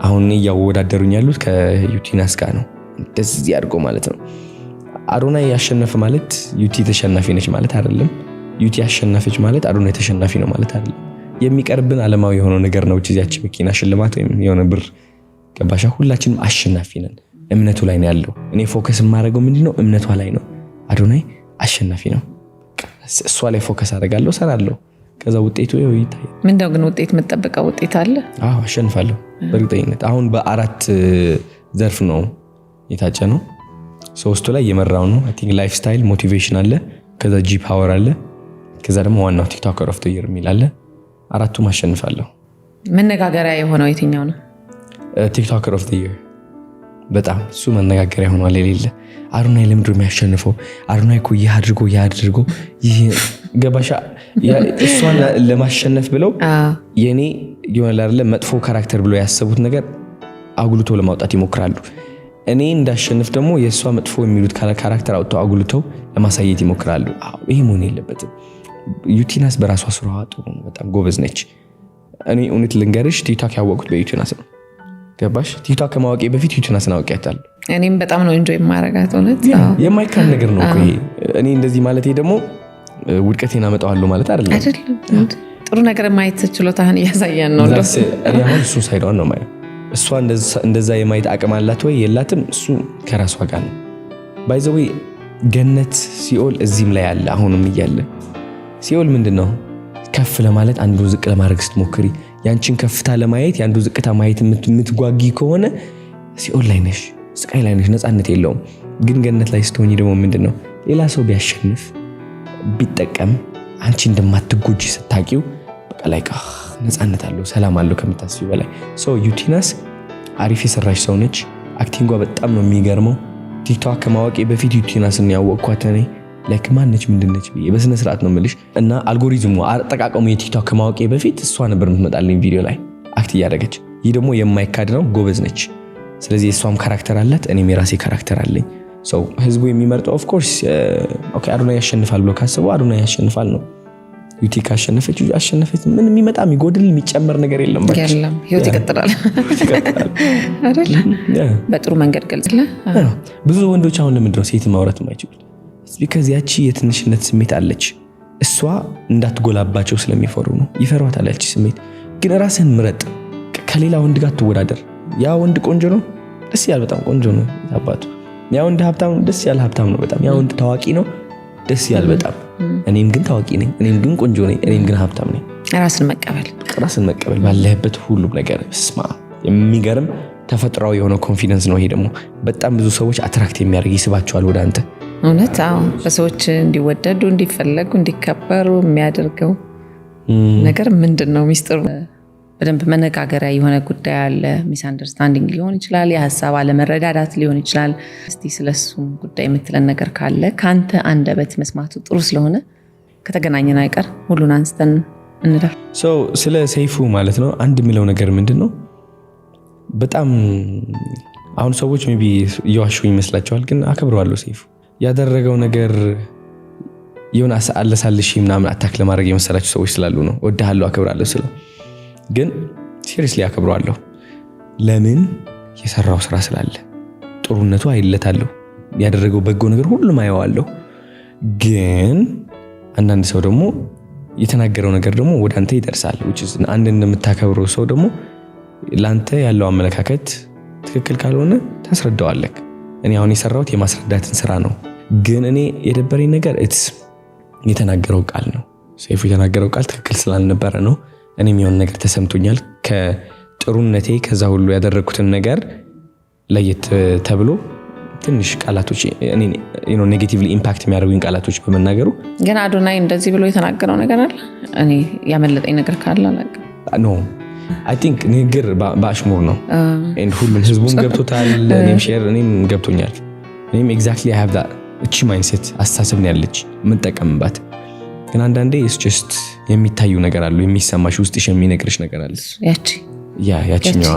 አሁን እያወዳደሩኝ ያሉት ከዩቲናስ ጋር ነው፣ እንደዚህ አድርጎ ማለት ነው። አዶናይ ያሸነፈ ማለት ዩቲ ተሸናፊ ነች ማለት አይደለም። ዩቲ ያሸነፈች ማለት አዶናይ ተሸናፊ ነው ማለት አይደለም። የሚቀርብን ዓለማዊ የሆነው ነገር ነው። እዚያች መኪና ሽልማት ወይም የሆነ ብር ገባሻ? ሁላችንም አሸናፊ ነን። እምነቱ ላይ ነው ያለው። እኔ ፎከስ የማደርገው ምንድነው? እምነቷ ላይ ነው። አዶናይ አሸናፊ ነው። እሷ ላይ ፎከስ አደርጋለሁ፣ ሰራለሁ። ከዛ ውጤቱ ይታያል። ምንድነው ግን ውጤት የምትጠብቀው ውጤት አለ? አዎ አሸንፋለሁ በእርግጠኝነት። አሁን በ4 ዘርፍ ነው የታጨ ነው። 3ቱ ላይ የመራው ነው። አይ ቲንክ ላይፍ ስታይል፣ ሞቲቬሽን አለ፣ ከዛ ጂ ፓወር አለ፣ ከዛ ደግሞ ዋናው ቲክቶከር ኦፍ ዘ ይር የሚል አለ። 4ቱም አሸንፋለሁ። መነጋገሪያ የሆነው የትኛው ነው? ቲክቶከር ኦፍ ዘ ይር በጣም እሱ መነጋገሪያ ሆኗል። የሌለ አዶናይ ለምንድን ነው የሚያሸንፈው? አዶናይ እኮ ይህ አድርጎ ይህ ገባሻ? እሷን ለማሸነፍ ብለው የኔ ይሆናል አይደለ መጥፎ ካራክተር ብለው ያሰቡት ነገር አጉልቶ ለማውጣት ይሞክራሉ። እኔ እንዳሸንፍ ደግሞ የእሷ መጥፎ የሚሉት ካራክተር አውጥተው አጉልተው ለማሳየት ይሞክራሉ። ይሄ መሆን የለበትም። ዩቲናስ በራሷ ስራዋ ጥሩ ነው፣ በጣም ጎበዝ ነች። እኔ እውነት ልንገርሽ ቲክቶክ ያወቅኩት በዩቲናስ ነው። ገባሽ? ቲክቶክ ከማወቄ በፊት ዩቲናስን አውቄያታለሁ። እኔም በጣም ነው ኢንጆይ የማደርጋት። እውነት የማይካድ ነገር ነው እኮ ይሄ። እኔ እንደዚህ ማለቴ ደግሞ ውድቀቴን አመጣዋለሁ ማለት አይደለም። ጥሩ ነገር ማየት ችሎታህን እያሳየን ነው። እኔ አሁን እሱ ሳይዷን ነው ማየው። እሷ እንደዛ የማየት አቅም አላት ወይ የላትም፣ እሱ ከራሷ ጋር ነው። ባይ ዘ ዌይ ገነት ሲኦል እዚህም ላይ አለ፣ አሁንም እያለ። ሲኦል ምንድነው? ከፍ ለማለት አንዱ ዝቅ ለማድረግ ስትሞክሪ፣ ያንቺን ከፍታ ለማየት ያንዱ ዝቅታ ማየት የምትጓጊ ከሆነ ሲኦል ላይ ነሽ፣ ስቃይ ላይ ነሽ፣ ነፃነት የለውም። ግን ገነት ላይ ስትሆኚ ደግሞ ምንድነው? ሌላ ሰው ቢያሸንፍ ቢጠቀም አንቺ እንደማትጎጂ ስታቂው በቃ ላይ ነፃነት አለው፣ ሰላም አለው ከምታስቢ በላይ። ዩቲናስ አሪፍ የሰራች ሰው ነች። አክቲንጓ በጣም ነው የሚገርመው። ቲክቶክ ከማወቄ በፊት ዩቲናስን ያወቅኳት እኔ ላይክ ማነች ምንድነች ብዬ በስነ ስርዓት ነው የምልሽ። እና አልጎሪዝሙ አጠቃቀሙ የቲክቶክ ከማወቄ በፊት እሷ ነበር የምትመጣልኝ ቪዲዮ ላይ አክት እያደረገች። ይህ ደግሞ የማይካድ ነው፣ ጎበዝ ነች። ስለዚህ የሷም ካራክተር አላት፣ እኔም የራሴ ካራክተር አለኝ። ህዝቡ የሚመርጠው ኦፍ ኮርስ ኦኬ አዶናይ ያሸንፋል ብሎ ካሰበው አዶናይ ያሸንፋል ነው። ዩቲክ አሸነፈች ምን የሚመጣ የሚጎድል የሚጨመር ነገር የለም ህይወት ይቀጥላል አይደል በጥሩ መንገድ ገልጽልህ ብዙ ወንዶች አሁን ለምንድን ነው ሴት ማውራት የማይችሉት because ያቺ የትንሽነት ስሜት አለች እሷ እንዳትጎላባቸው ስለሚፈሩ ነው ይፈሯታል ያቺ ስሜት ግን ራስህን ምረጥ ከሌላ ወንድ ጋር ትወዳደር ያ ወንድ ቆንጆ ነው ደስ ያለ በጣም ቆንጆ ነው አባቱ ያ ወንድ ሀብታም ነው ደስ ያለ ሀብታም ነው በጣም ያ ወንድ ታዋቂ ነው ደስ ያለ በጣም እኔም ግን ታዋቂ ነኝ እኔም ግን ቆንጆ ነኝ እኔም ግን ሀብታም ነኝ ራስን መቀበል ባለህበት ሁሉ ነገር ስማ የሚገርም ተፈጥሯዊ የሆነ ኮንፊደንስ ነው ይሄ ደግሞ በጣም ብዙ ሰዎች አትራክት የሚያደርግ ይስባቸዋል ወደ አንተ እውነት አዎ በሰዎች እንዲወደዱ እንዲፈለጉ እንዲከበሩ የሚያደርገው ነገር ምንድነው ሚስጥሩ በደንብ መነጋገሪያ የሆነ ጉዳይ አለ ሚስ አንደርስታንዲንግ ሊሆን ይችላል የሐሳብ አለመረዳዳት ሊሆን ይችላል እስቲ ስለሱም ጉዳይ የምትለን ነገር ካለ ካንተ አንደበት መስማቱ ጥሩ ስለሆነ ከተገናኘን አይቀር ሁሉን አንስተን እንደር ስለ ሰይፉ ማለት ነው አንድ የሚለው ነገር ምንድነው በጣም አሁን ሰዎች ሜቢ እየዋሹ ይመስላቸዋል ግን አከብረዋለሁ ሰይፉ ያደረገው ነገር የሆነ አለሳልሽ ምናምን አታክ ለማድረግ የመሰላቸው ሰዎች ስላሉ ነው ወደሃለሁ አከብራለሁ ስለ ግን ሲሪየስሊ አከብረዋለሁ ለምን የሰራው ስራ ስላለ ጥሩነቱ አይለታለሁ ያደረገው በጎ ነገር ሁሉም አየዋለሁ ግን አንዳንድ ሰው ደግሞ የተናገረው ነገር ደግሞ ወደ አንተ ይደርሳል which is አንድ እንደምታከብረው ሰው ደግሞ ላንተ ያለው አመለካከት ትክክል ካልሆነ ታስረዳዋለህ እኔ አሁን የሰራሁት የማስረዳትን ስራ ነው ግን እኔ የደበረኝ ነገር የተናገረው ቃል ነው ሰይፉ የተናገረው ቃል ትክክል ስላልነበረ ነው እኔም የሆነ ነገር ተሰምቶኛል ከጥሩነቴ ከዛ ሁሉ ያደረኩትን ነገር ለየት ተብሎ ትንሽ ቃላቶች እኔ ኔጌቲቭሊ ኢምፓክት የሚያደርጉኝ ቃላቶች በመናገሩ ግን አዶናይ እንደዚህ ብሎ የተናገረው ነገር አለ እኔ ያመለጠኝ ነገር ካለ አላውቅም ኖ I think ንግግር በአሽሙር ነው and ሁሉም ህዝቡም ገብቶታል እኔም ሼር እኔም ገብቶኛል እኔም exactly I have that እቺ ማይንድሴት አስተሳሰብ ነው ያለች ምን ተቀምባት ግን አንዳንዴ it's just የሚታዩ ነገር አሉ የሚሰማሽ ውስጥሽ የሚነግርሽ ነገር አለ ያቺኛዋ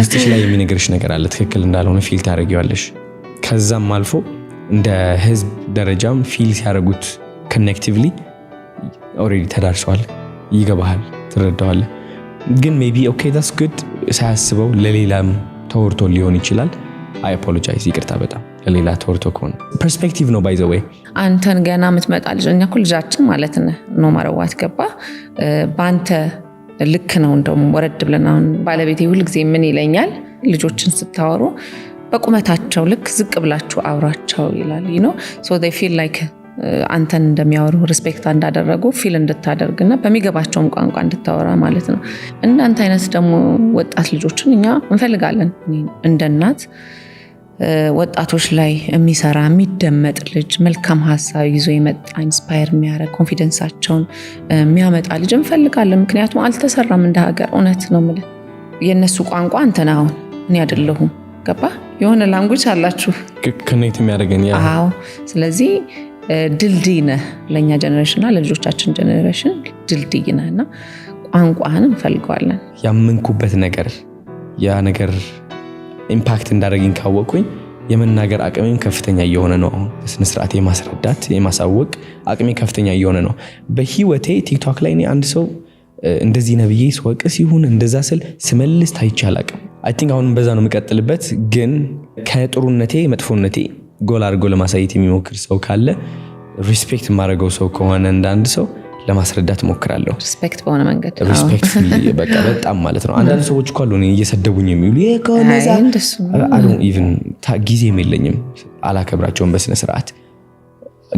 ውስጥሽ ላይ የሚነግርሽ ነገር አለ ትክክል እንዳልሆነ ፊል ታደርጊዋለሽ ከዛም አልፎ እንደ ህዝብ ደረጃም ፊል ሲያደርጉት ኮኔክቲቭሊ already ተዳርሷል ይገባሃል ትረዳዋለህ ግን maybe okay that's good ሳያስበው ለሌላም ተወርቶ ሊሆን ይችላል I apologize ይቅርታ በጣም ለሌላ ተወርቶ ከሆነ ፐርስፔክቲቭ ነው by the way አንተን ገና የምትመጣ ልጅ እኛ እኮ ልጃችን ማለት ነው ማረዋት ገባ ባንተ ልክ ነው እንደውም ወረድ ብለን አሁን ባለቤቴ ሁሉ ጊዜ ምን ይለኛል ልጆችን ስታወሩ በቁመታቸው ልክ ዝቅ ብላችሁ አውራቸው ይላል you know so they feel like አንተን እንደሚያወሩ ሪስፔክት እንዳደረጉ ፊል እንድታደርግና በሚገባቸውም ቋንቋ እንድታወራ ማለት ነው እናንተ አይነት ደግሞ ወጣት ልጆችን እኛ እንፈልጋለን እንደ እናት ወጣቶች ላይ የሚሰራ የሚደመጥ ልጅ መልካም ሐሳብ ይዞ የመጣ ኢንስፓየር የሚያደርግ ኮንፊደንሳቸውን የሚያመጣ ልጅ እንፈልጋለን ምክንያቱም አልተሰራም እንደ ሀገር እውነት ነው ማለት የነሱ ቋንቋ አንተና አሁን እኔ አይደለሁም ገባ የሆነ ላንጉጅ አላችሁ ኮኔክት የሚያደርገን አዎ ስለዚህ ድልድይ ነህ ለኛ ጀነሬሽንና ለልጆቻችን ጀነሬሽን ድልድይ ነህና ቋንቋህን እንፈልጋለን ያመንኩበት ነገር ያ ነገር ኢምፓክት እንዳደረገኝ ካወቁኝ የመናገር አቅሜም ከፍተኛ እየሆነ ነው በስነ ስርዓት የማስረዳት የማሳወቅ አቅሜ ከፍተኛ እየሆነ ነው በህይወቴ ቲክቶክ ላይ እኔ አንድ ሰው እንደዚህ ነብዬ ስወቅስ ይሁን እንደዛ ስል ስመልስ ታይቻላቅ I think አሁን በዛ ነው መቀጠልበት ግን ከጥሩነቴ መጥፎነቴ ጎል አድርጎ ለማሳየት የሚሞክር ሰው ካለ ሪስፔክት ማድረገው ሰው ከሆነ እንዳንድ ሰው ለማስረዳት ሞክራለሁ ሪስፔክት በሆነ መንገድ ሪስፔክትፉሊ በቃ በጣም ማለት ነው አንዳንድ ሰዎች እኮ አሉ እየሰደቡኝ የሚሉ የኮነዛ I don't even ጊዜ የለኝም አላከብራቸውም በስነ ስርዓት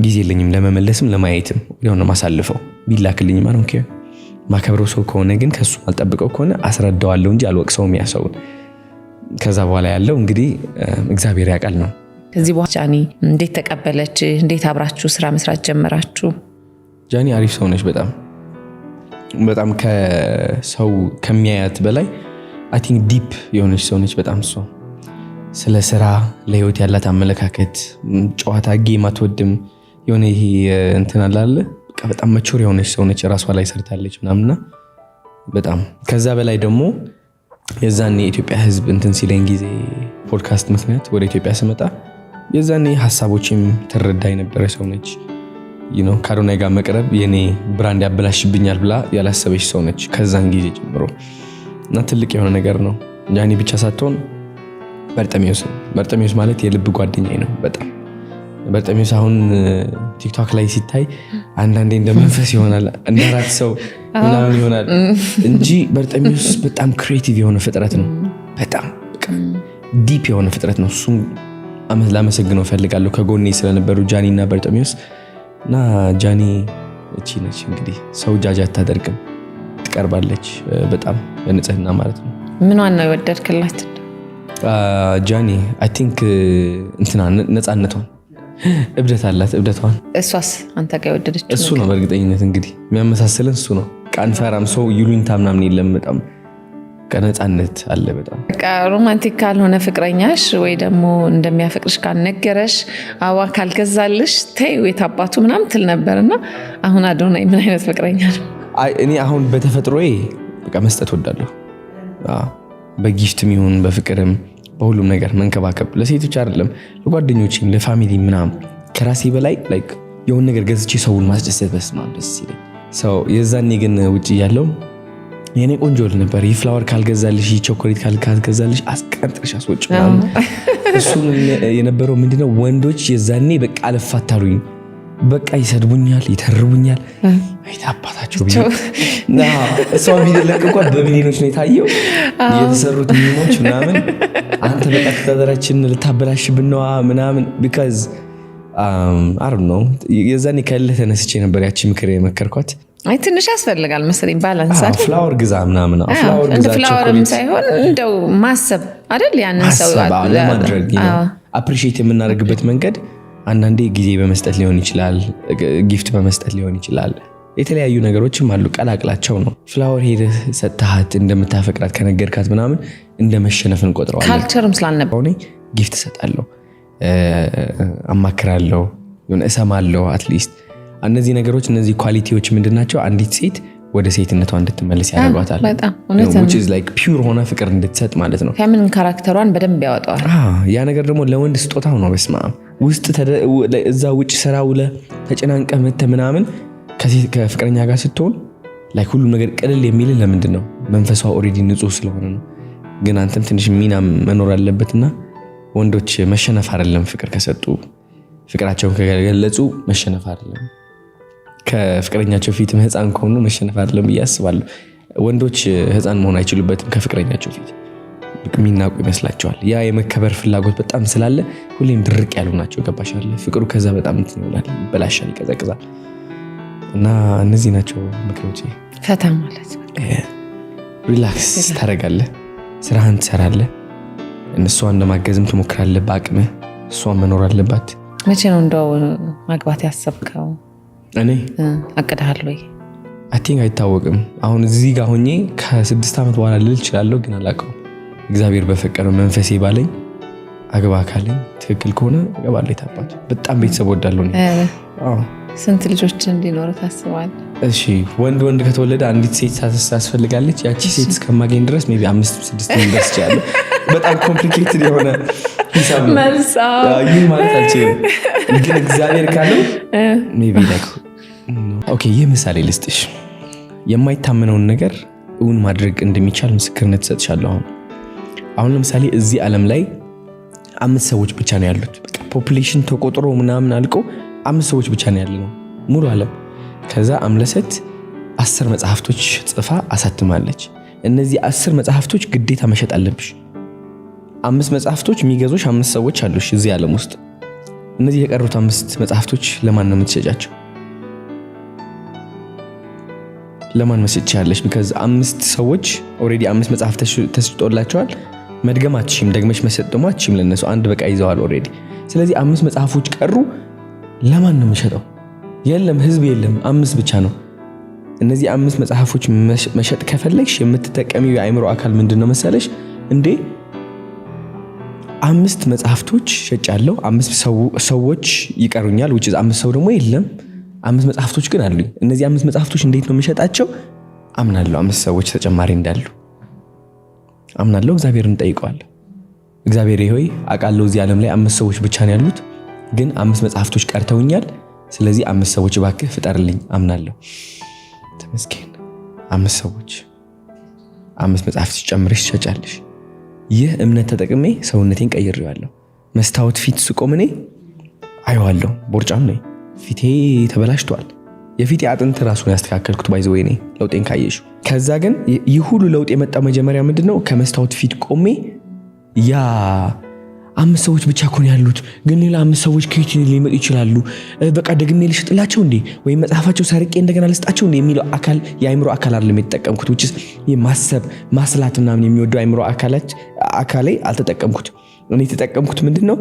ጊዜ የለኝም ለመመለስም ለማየትም ወዲያውኑ ማሳልፈው ቢላክልኝ ማለት ነው ማከብረው ሰው ከሆነ ግን ከሱ አልጠብቀው ከሆነ አስረዳዋለሁ እንጂ አልወቅሰውም ያሰውን ከዛ በኋላ ያለው እንግዲህ እግዚአብሔር ያውቃል ነው ከዚህ በኋላ ጃኒ እንዴት ተቀበለች እንዴት አብራችሁ ስራ መስራት ጀመራችሁ ጃኒ አሪፍ ሰው ነች በጣም ከሰው ከሚያያት በላይ I think ዲፕ የሆነች ሰው ነች በጣም ሰው ስለ ስራ ለህይወት ያላት አመለካከት ጨዋታ ጌም አትወድም የሆነ ይሄ እንትን አላለ በጣም መቹር የሆነች ሰው ነች ራሷ ላይ ሰርታለች ምናምንና በጣም ከዛ በላይ ደግሞ የዛኔ የኢትዮጵያ ህዝብ እንትን ሲለኝ ጊዜ ፖድካስት ምክንያት ወደ ኢትዮጵያ ስመጣ የዛኔ ሐሳቦችም ተረዳይ ነበር ሰው ነች ከአዶናይ ጋር መቅረብ የኔ ብራንድ ያበላሽብኛል ብላ ያላሰበች ሰው ነች ከዛን ጊዜ ጀምሮ እና ትልቅ የሆነ ነገር ነው። ጃኒ ብቻ ሳትሆን በርጠሚዮስ ማለት የልብ ጓደኛዬ ነው በጣም በርጠሚዮስ አሁን ቲክቶክ ላይ ሲታይ አንዳንዴ እንደመንፈስ ይሆናል እንደ አራት ሰው ምናምን ይሆናል እንጂ በርጠሚዮስ በጣም ክሬቲቭ የሆነ ፍጥረት ነው። በጣም ዲፕ የሆነ ፍጥረት ነው። እሱም ላመሰግነው ፈልጋለሁ ከጎኔ ስለነበሩ ጃኒ እና በርጠሚዮስ እና ጃኒ እቺ ነች እንግዲህ ሰው ጃጅ አታደርግም ትቀርባለች በጣም በንጽህና ማለት ነው። ምኗን ነው የወደድክላት ጃኒ? አይ ቲንክ እንትና ነፃነቷን እብደት አላት እብደቷን። እሷስ አንተ ጋር የወደደችው እሱ ነው በእርግጠኝነት እንግዲህ የሚያመሳስለን እሱ ነው። ቃንፈራም ሰው ይሉኝታ ምናምን የለም በጣም ከነፃነት አለ በጣም ሮማንቲክ ካልሆነ ፍቅረኛሽ ወይ ደግሞ እንደሚያፈቅርሽ ካልነገረሽ አበባ ካልገዛልሽ ተይው የታባቱ ምናምን ትል ነበርና አሁን አዶናይ ምን አይነት ፍቅረኛ ነው? እኔ አሁን በተፈጥሮዬ በቃ መስጠት ወዳለሁ። በጊፍትም ይሁን በፍቅርም በሁሉም ነገር መንከባከብ ለሴቶች አይደለም ለጓደኞቼም ለፋሚሊ ምናምን ከራሴ በላይ ላይክ የሆነ ነገር ገዝቼ ሰውን ማስደሰት በስማ ደስ ይለኝ። ሰው የዛኔ ግን ውጪ ያለው የኔ ቆንጆ ነበር ፍላወር ካልገዛልሽ ቾኮሌት ካልገዛልሽ አስቀንጥርሽ አስወጭ ምናምን እሱም የነበረው ምንድነው ወንዶች የዛኔ በቃ አልፋታሉኝ በቃ ይሰድቡኛል ይተርቡኛል አይታባታቸው ቢና እሷን ቪዲዮ ለቀቋት በሚሊዮኖች ነው የታየው የተሰሩት ሚሞች ምናምን አንተ በቃ ተደራችን ልታበላሽብን ነው ምናምን because I don't know የዛኔ ከለ ተነስቼ ነበር ያቺ ምክር የመከርኳት። አይ ትንሽ ያስፈልጋል መሰለኝ ባላንስ አይደል? ፍላወር ግዛ ምናምን ፍላወር ግዛ ፍላወርም ሳይሆን እንደው ማሰብ አይደል? ያንን ሰው ለማድረግ አፕሪሺየት የምናደርግበት መንገድ አንዳንዴ ጊዜ በመስጠት ሊሆን ይችላል፣ ጊፍት በመስጠት ሊሆን ይችላል። የተለያዩ ነገሮችም አሉ ቀላቅላቸው ነው። ፍላወር ሄደህ ሰጥተሃት እንደምታፈቅራት ከነገርካት ምናምን እንደመሸነፍ እንቆጥረዋለን። ካልቸርም ስላልነበረ ጊፍት ሰጣለሁ፣ አማክራለሁ፣ እሰማለሁ አትሊስት እነዚህ ነገሮች እነዚህ ኳሊቲዎች ምንድናቸው? አንዲት ሴት ወደ ሴትነቷ እንድትመለስ ያደርጓታል። በጣም which is like pure ሆነ ፍቅር እንድትሰጥ ማለት ነው። ከምን ካራክተሯን በደንብ ያወጣዋል። ያ ነገር ደግሞ ለወንድ ስጦታው ነው። በስማ ውስጥ እዛ ውጭ ስራ ውለ ተጨናንቀ መተ ምናምን ከፍቅረኛ ጋር ስትሆን like ሁሉ ነገር ቀለል የሚል ለምንድን ነው? መንፈሷ ኦሬዲ ንጹህ ስለሆነ ነው። ግን አንተም ትንሽ ሚና መኖር አለበትና ወንዶች መሸነፍ አይደለም ፍቅር ከሰጡ ፍቅራቸውን ከገለጹ መሸነፍ አይደለም። ከፍቅረኛቸው ፊት ህፃን ከሆኑ መሸነፍ አይደለም ያስባሉ። ወንዶች ህፃን መሆን አይችሉበትም ከፍቅረኛቸው ፊት የሚናቁ ይመስላቸዋል። ያ የመከበር ፍላጎት በጣም ስላለ ሁሌም ድርቅ ያሉ ናቸው። ገባሻል? ፍቅሩ ከዛ በጣም ይሆናል፣ ይበላሻል፣ ይቀዘቅዛል። እና እነዚህ ናቸው ምክሮቼ። ፈታ ማለት ሪላክስ ታደርጋለህ፣ ስራህን ትሰራለህ፣ እሷን ለማገዝም ትሞክራለህ በአቅምህ። እሷን መኖር አለባት። መቼ ነው እንደው ማግባት ያሰብከው? እኔ አቅደሃል ወይ? አይ ቲንክ አይታወቅም። አሁን እዚህ ጋር ሆኜ ከ6 ዓመት በኋላ ልል እችላለሁ፣ ግን አላውቀውም። እግዚአብሔር በፈቀደው መንፈሴ ባለኝ አግባ ካለኝ ትክክል ከሆነ እገባለሁ። የታባቱ በጣም ቤተሰብ ወዳለሁ ነው። ስንት ልጆች እንዲኖር ታስባለህ? እሺ ወንድ ከተወለደ አንዲት ሴት ታስፈልጋለች። ያቺ ሴት እስከማገኝ ድረስ ሜይ ቢ 5-6 ድረስ ይችላል። በጣም ኮምፕሊኬትድ የሆነ ሂሳብ ነው ይህ ማለት አልችልም፣ ግን እግዚአብሔር ካለው ሜይ ቢ ላይክ ኦኬ። ይህ ምሳሌ ልስጥሽ። የማይታመነውን ነገር እውን ማድረግ እንደሚቻል ምስክርነት ሰጥሻለሁ። አሁን ለምሳሌ እዚህ ዓለም ላይ 5 ሰዎች ብቻ ነው ያሉት። በቃ ፖፑሌሽን ተቆጥሮ ምናምን አልቆ 5 ሰዎች ብቻ ነው ያለነው ሙሉ ዓለም። ከዛ አምለሰት 10 መጽሐፍቶች ጽፋ አሳትማለች። እነዚህ 10 መጽሐፍቶች ግዴታ መሸጥ አለብሽ። 5 መጽሐፍቶች የሚገዙሽ 5 ሰዎች አሉሽ እዚህ ዓለም ውስጥ። እነዚህ የቀሩት 5 መጽሐፍቶች ለማን ነው የምትሸጫቸው? ለማን መስጠት ያለሽ? because 5 ሰዎች ኦሬዲ 5 መጽሐፍ ተሽጦላቸዋል። መድገም አትችይም፣ ደግመሽ መስጠት ደግሞ አትችይም። ለነሱ አንድ በቃ ይዘዋል ኦሬዲ። ስለዚህ 5 መጽሐፎች ቀሩ። ለማን ነው የምሸጠው? የለም ህዝብ የለም፣ 5 ብቻ ነው። እነዚህ 5 መጽሐፎች መሸጥ ከፈለግሽ የምትጠቀሚው የአእምሮ አካል ምንድነው መሰለሽ? እንዴ 5 መጽሐፍቶች ሸጫለሁ፣ 5 ሰዎች ይቀሩኛል፣ which is 5 ሰው ደግሞ የለም፣ 5 መጽሐፍቶች ግን አሉኝ። እነዚህ 5 መጽሐፍቶች እንዴት ነው የምሸጣቸው? አምናለሁ 5 ሰዎች ተጨማሪ እንዳሉ አምናለሁ። እግዚአብሔርን ጠይቀዋለሁ። እግዚአብሔር ሆይ አውቃለሁ እዚህ ዓለም ላይ 5 ሰዎች ብቻ ነው ያሉት፣ ግን 5 መጽሐፍቶች ቀርተውኛል። ስለዚህ 5 ሰዎች እባክህ ፍጠርልኝ አምናለሁ። ተመስገን 5 ሰዎች 5 መጽሐፍ ሲጨምርሽ ትሸጫለሽ። ይህ እምነት ተጠቅሜ ሰውነቴን ቀይሬዋለሁ። መስታወት ፊት ስቆም እኔ አየዋለሁ፣ ቦርጫም ነኝ፣ ፊቴ ተበላሽቷል። የፊቴ አጥንት ራሱን ያስተካከልኩት ባይዘው እኔ ለውጤን ካየሽ። ከዛ ግን ይህ ሁሉ ለውጥ የመጣው መጀመሪያ ምንድነው? ከመስታወት ፊት ቆሜ ያ 5 ሰዎች ብቻ እኮ ነው ያሉት፣ ግን ሌላ 5 ሰዎች ከየት ሊመጡ ይችላሉ? በቃ ደግሜ ልሽጥላቸው እንዴ ወይ መጽሐፋቸው ሰርቄ እንደገና ልስጣቸው እንዴ የሚለው አካል የአእምሮ አካል አይደለም የተጠቀምኩት። which is የማሰብ ማስላት ምናምን የሚወደው አእምሮ አካሌ አልተጠቀምኩት። እኔ የተጠቀምኩት ምንድነው?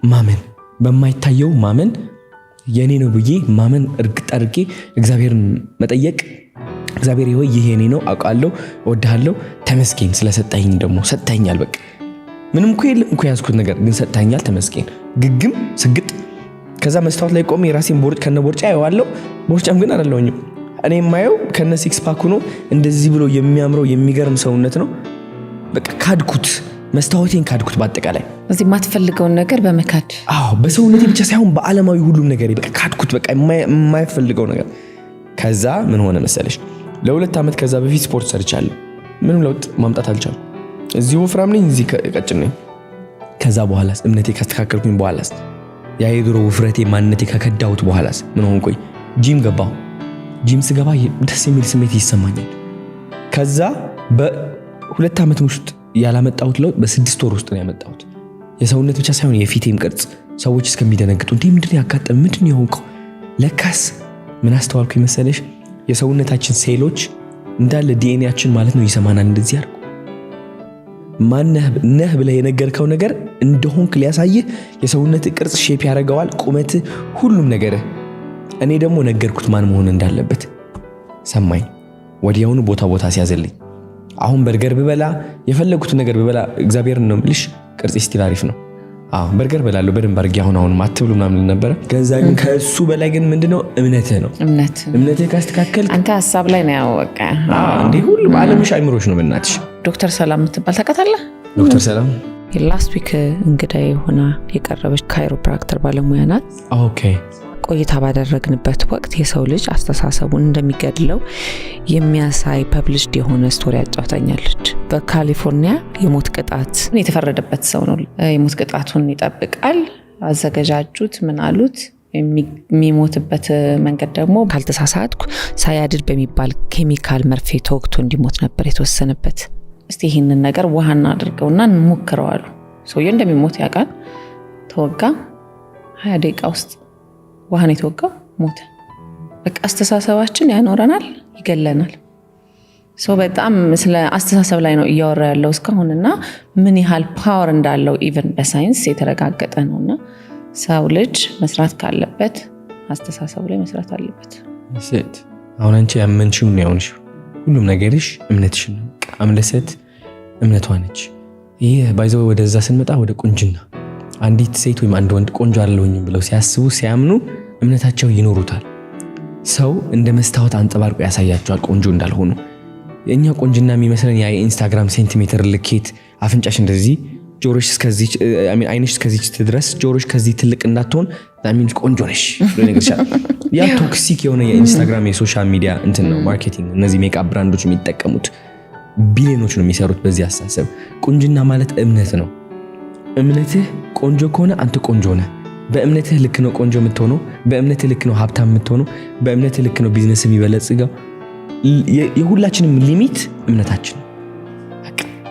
ማመን፣ በማይታየው ማመን፣ የኔ ነው ብዬ ማመን፣ እርግጥ አድርጌ እግዚአብሔርን መጠየቅ። እግዚአብሔር ሆይ ይሄ የኔ ነው አውቃለሁ፣ እወድሃለሁ፣ ተመስገን ስለሰጠኸኝ፣ ደግሞ ሰጠኸኛል። በቃ ምንም እኮ የለም እኮ ያዝኩት ነገር ግን ሰጠኸኛል፣ ተመስገን። ግግም ስግጥ። ከዛ መስታወት ላይ ቆሜ የራሴን ቦርጭ ከነቦርጫ አየዋለሁ። ቦርጫም ግን አይደለሁኝም። እኔ የማየው ከነ ሲክስ ፓክ ሆኖ እንደዚህ ብሎ የሚያምረው የሚገርም ሰውነት ነው። በቃ ካድኩት፣ መስታወቴን ካድኩት። በአጠቃላይ እዚህ የማትፈልገውን ነገር በመካድ በሰውነቴ ብቻ ሳይሆን በዓለማዊ ሁሉም ነገር በቃ ካድኩት። በቃ የማይፈልገው ነገር። ከዛ ምን ሆነ መሰለሽ? ለ2 ዓመት ከዛ በፊት ስፖርት ሰርቻለሁ። ምንም ለውጥ ማምጣት አልቻልኩም። እዚህ ወፍራም ነኝ፣ እዚህ ቀጭን ነኝ። ከዛ በኋላስ እምነቴ ካስተካከልኩኝ በኋላስ ያ የድሮ ውፍረቴ ማንነቴ ከከዳሁት በኋላስ ምን ሆንኩኝ? ጂም ገባሁ። ጂም ስገባ ደስ የሚል ስሜት ይሰማኛል። ከዛ በ2 ዓመት ውስጥ ያላመጣሁት ለውጥ በ6 ወር ውስጥ ነው ያመጣሁት። የሰውነት ብቻ ሳይሆን የፊቴም ቅርጽ ሰዎች እስከሚደነግጡ እንዴ ምንድነው ያጋጠመ ምንድነው የሆንከው? ለካስ ምን አስተዋልኩ መሰለሽ? የሰውነታችን ሴሎች እንዳለ ዲኤንኤያችን ማለት ነው ይሰማናል። እንደዚህ አርኩ ማነህ ብለህ የነገርከው ነገር እንደሆንክ ሊያሳይህ የሰውነት ቅርጽ ሼፕ ያደርገዋል፣ ቁመት፣ ሁሉም ነገር። እኔ ደግሞ ነገርኩት ማን መሆን እንዳለበት። ሰማኝ። ወዲያውኑ ቦታ ሲያዘልኝ አሁን በርገር ብበላ የፈለኩት ነገር ብበላ እግዚአብሔርን ነው የምልሽ ቅርጽ ስቲል አሪፍ ነው። በርገር በላለሁ በደንብ አድርጌ አሁን አትብሉ ምናምን ነበር። ከዛ ግን ከሱ በላይ ግን ምንድነው እምነትህ ነው። እምነትህ ካስተካከል አንተ ሐሳብ ላይ ነው ያወቀ እንዴ ሁሉ ዓለምሽ አይምሮሽ ነው። በእናትሽ ዶክተር ሰላም የምትባል ታውቃታለህ? ዶክተር ሰላም ላስት ዊክ እንግዳዬ ሆና የቀረበች ካይሮፕራክተር ባለሙያ ናት። ኦኬ። ቆይታ ባደረግንበት ወቅት የሰው ልጅ አስተሳሰቡን እንደሚገድለው የሚያሳይ ፐብሊሽድ የሆነ ስቶሪ አጫውታኛለች። በካሊፎርኒያ የሞት ቅጣት የተፈረደበት ሰው ነው። የሞት ቅጣቱን ይጠብቃል። አዘገጃጁት፣ ምን አሉት? የሚሞትበት መንገድ ደግሞ ካልተሳሳትኩ ሳያድድ በሚባል ኬሚካል መርፌ ተወግቶ እንዲሞት ነበር የተወሰነበት። እስቲ ይህንን ነገር ውሃና አድርገውና እንሞክረው አሉ። ሰውየው እንደሚሞት ያውቃል። ተወጋ። 20 ደቂቃ ውስጥ ውሃን የተወጋው ሞተ። በቃ አስተሳሰባችን ያኖረናል፣ ይገለናል። ሰው በጣም ስለ አስተሳሰብ ላይ ነው እያወራ ያለው እስካሁንና ምን ያህል ፓወር እንዳለው ኢቭን በሳይንስ የተረጋገጠ ነውና ሰው ልጅ መስራት ካለበት አስተሳሰቡ ላይ መስራት አለበት። ሴት አሁን አንቺ ያመንሽው ነው ያውንሽ ሁሉም ነገርሽ እምነትሽ ነው። አምለሰት እምነቷ ነች። ይሄ ባይዘው ወደዛ ስንመጣ ወደ ቁንጅና አንዲት ሴት ወይም አንድ ወንድ ቆንጆ አይደለሁኝም ብለው ሲያስቡ ሲያምኑ እምነታቸው ይኖሩታል። ሰው እንደ መስታወት አንጠባርቆ ያሳያቸዋል ቆንጆ እንዳልሆኑ። የኛ ቆንጅና የሚመስለን ያ የኢንስታግራም ሴንቲሜትር ልኬት አፍንጫሽ እንደዚህ ጆሮሽ እስከዚህ አይንሽ እስከዚህ ድረስ ጆሮሽ ከዚህ ትልቅ እንዳትሆን ዳሚን ቆንጆ ነሽ ብሎ ነገርሻል። ያ ቶክሲክ የሆነ የኢንስታግራም የሶሻል ሚዲያ እንትን ነው ማርኬቲንግ። እነዚህ ሜካፕ ብራንዶች የሚጠቀሙት ቢሊዮኖች ነው የሚሰሩት በዚህ አስተሳሰብ። ቁንጅና ማለት እምነት ነው። እምነትህ ቆንጆ ከሆነ አንተ ቆንጆ ነህ። በእምነትህ ልክ ነው ቆንጆ የምትሆነው። በእምነትህ ልክ ነው ሀብታም የምትሆነው። በእምነትህ ልክ ነው ቢዝነስ የሚበለጽገው። የሁላችንም ሊሚት እምነታችን።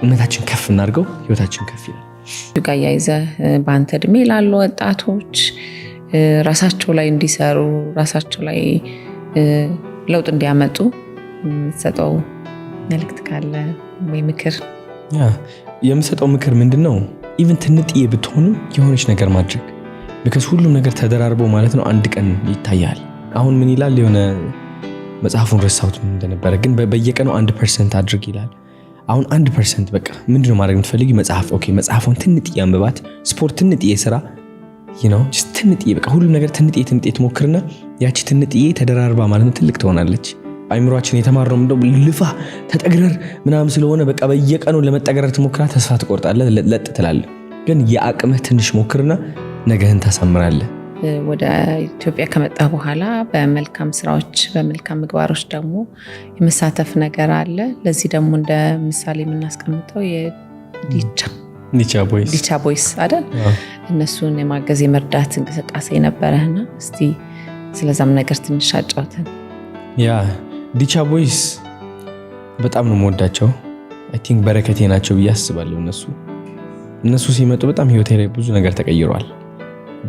እምነታችን ከፍ እናድርገው፣ ህይወታችን ከፍ ይላል። ጋር ያይዘህ በአንተ እድሜ ላሉ ወጣቶች ራሳቸው ላይ እንዲሰሩ ራሳቸው ላይ ለውጥ እንዲያመጡ የምትሰጠው መልእክት ካለ ወይ ምክር? የምሰጠው ምክር ምንድነው? ኢቭን ትንጥዬ ብትሆንም የሆነች ነገር ማድረግ። because ሁሉም ነገር ተደራርቦ ማለት ነው አንድ ቀን ይታያል። አሁን ምን ይላል የሆነ መጽሐፉን ረሳሁት ምን እንደነበረ፣ ግን በየቀኑ 1% አድርግ ይላል። አሁን 1% በቃ ምንድነው ማድረግ የምትፈልጊ? መጽሐፍ ኦኬ፣ መጽሐፉን ትንጥዬ አንብባት። ስፖርት ትንጥዬ ስራ just ትንጥዬ በቃ ሁሉም ነገር ትንጥዬ ትሞክርና ያቺ ትንጥዬ ተደራርባ ማለት ነው ትልቅ ትሆናለች። አይምሮአችን የተማረው እንደው ልፋ ተጠግረር ምናምን ስለሆነ በቃ በየቀኑ ለመጠገረር ትሞክራ፣ ተስፋ ትቆርጣለህ፣ ለጥ ትላለህ። ግን የአቅምህ ትንሽ ሞክርና ነገህን ታሳምራለህ። ወደ ኢትዮጵያ ከመጣ በኋላ በመልካም ስራዎች በመልካም ምግባሮች ደግሞ የመሳተፍ ነገር አለ። ለዚህ ደግሞ እንደ ምሳሌ የምናስቀምጠው ዲቻ ቦይስ አይደል? እነሱን የማገዝ የመርዳት እንቅስቃሴ ነበረና እስቲ ስለዛም ነገር ትንሽ አጫውተን። ያ ዲቻ ቦይስ በጣም ነው የምወዳቸው። አይ ቲንክ በረከቴ ናቸው ብዬ አስባለሁ። እነሱ ሲመጡ በጣም ህይወቴ ላይ ብዙ ነገር ተቀይሯል።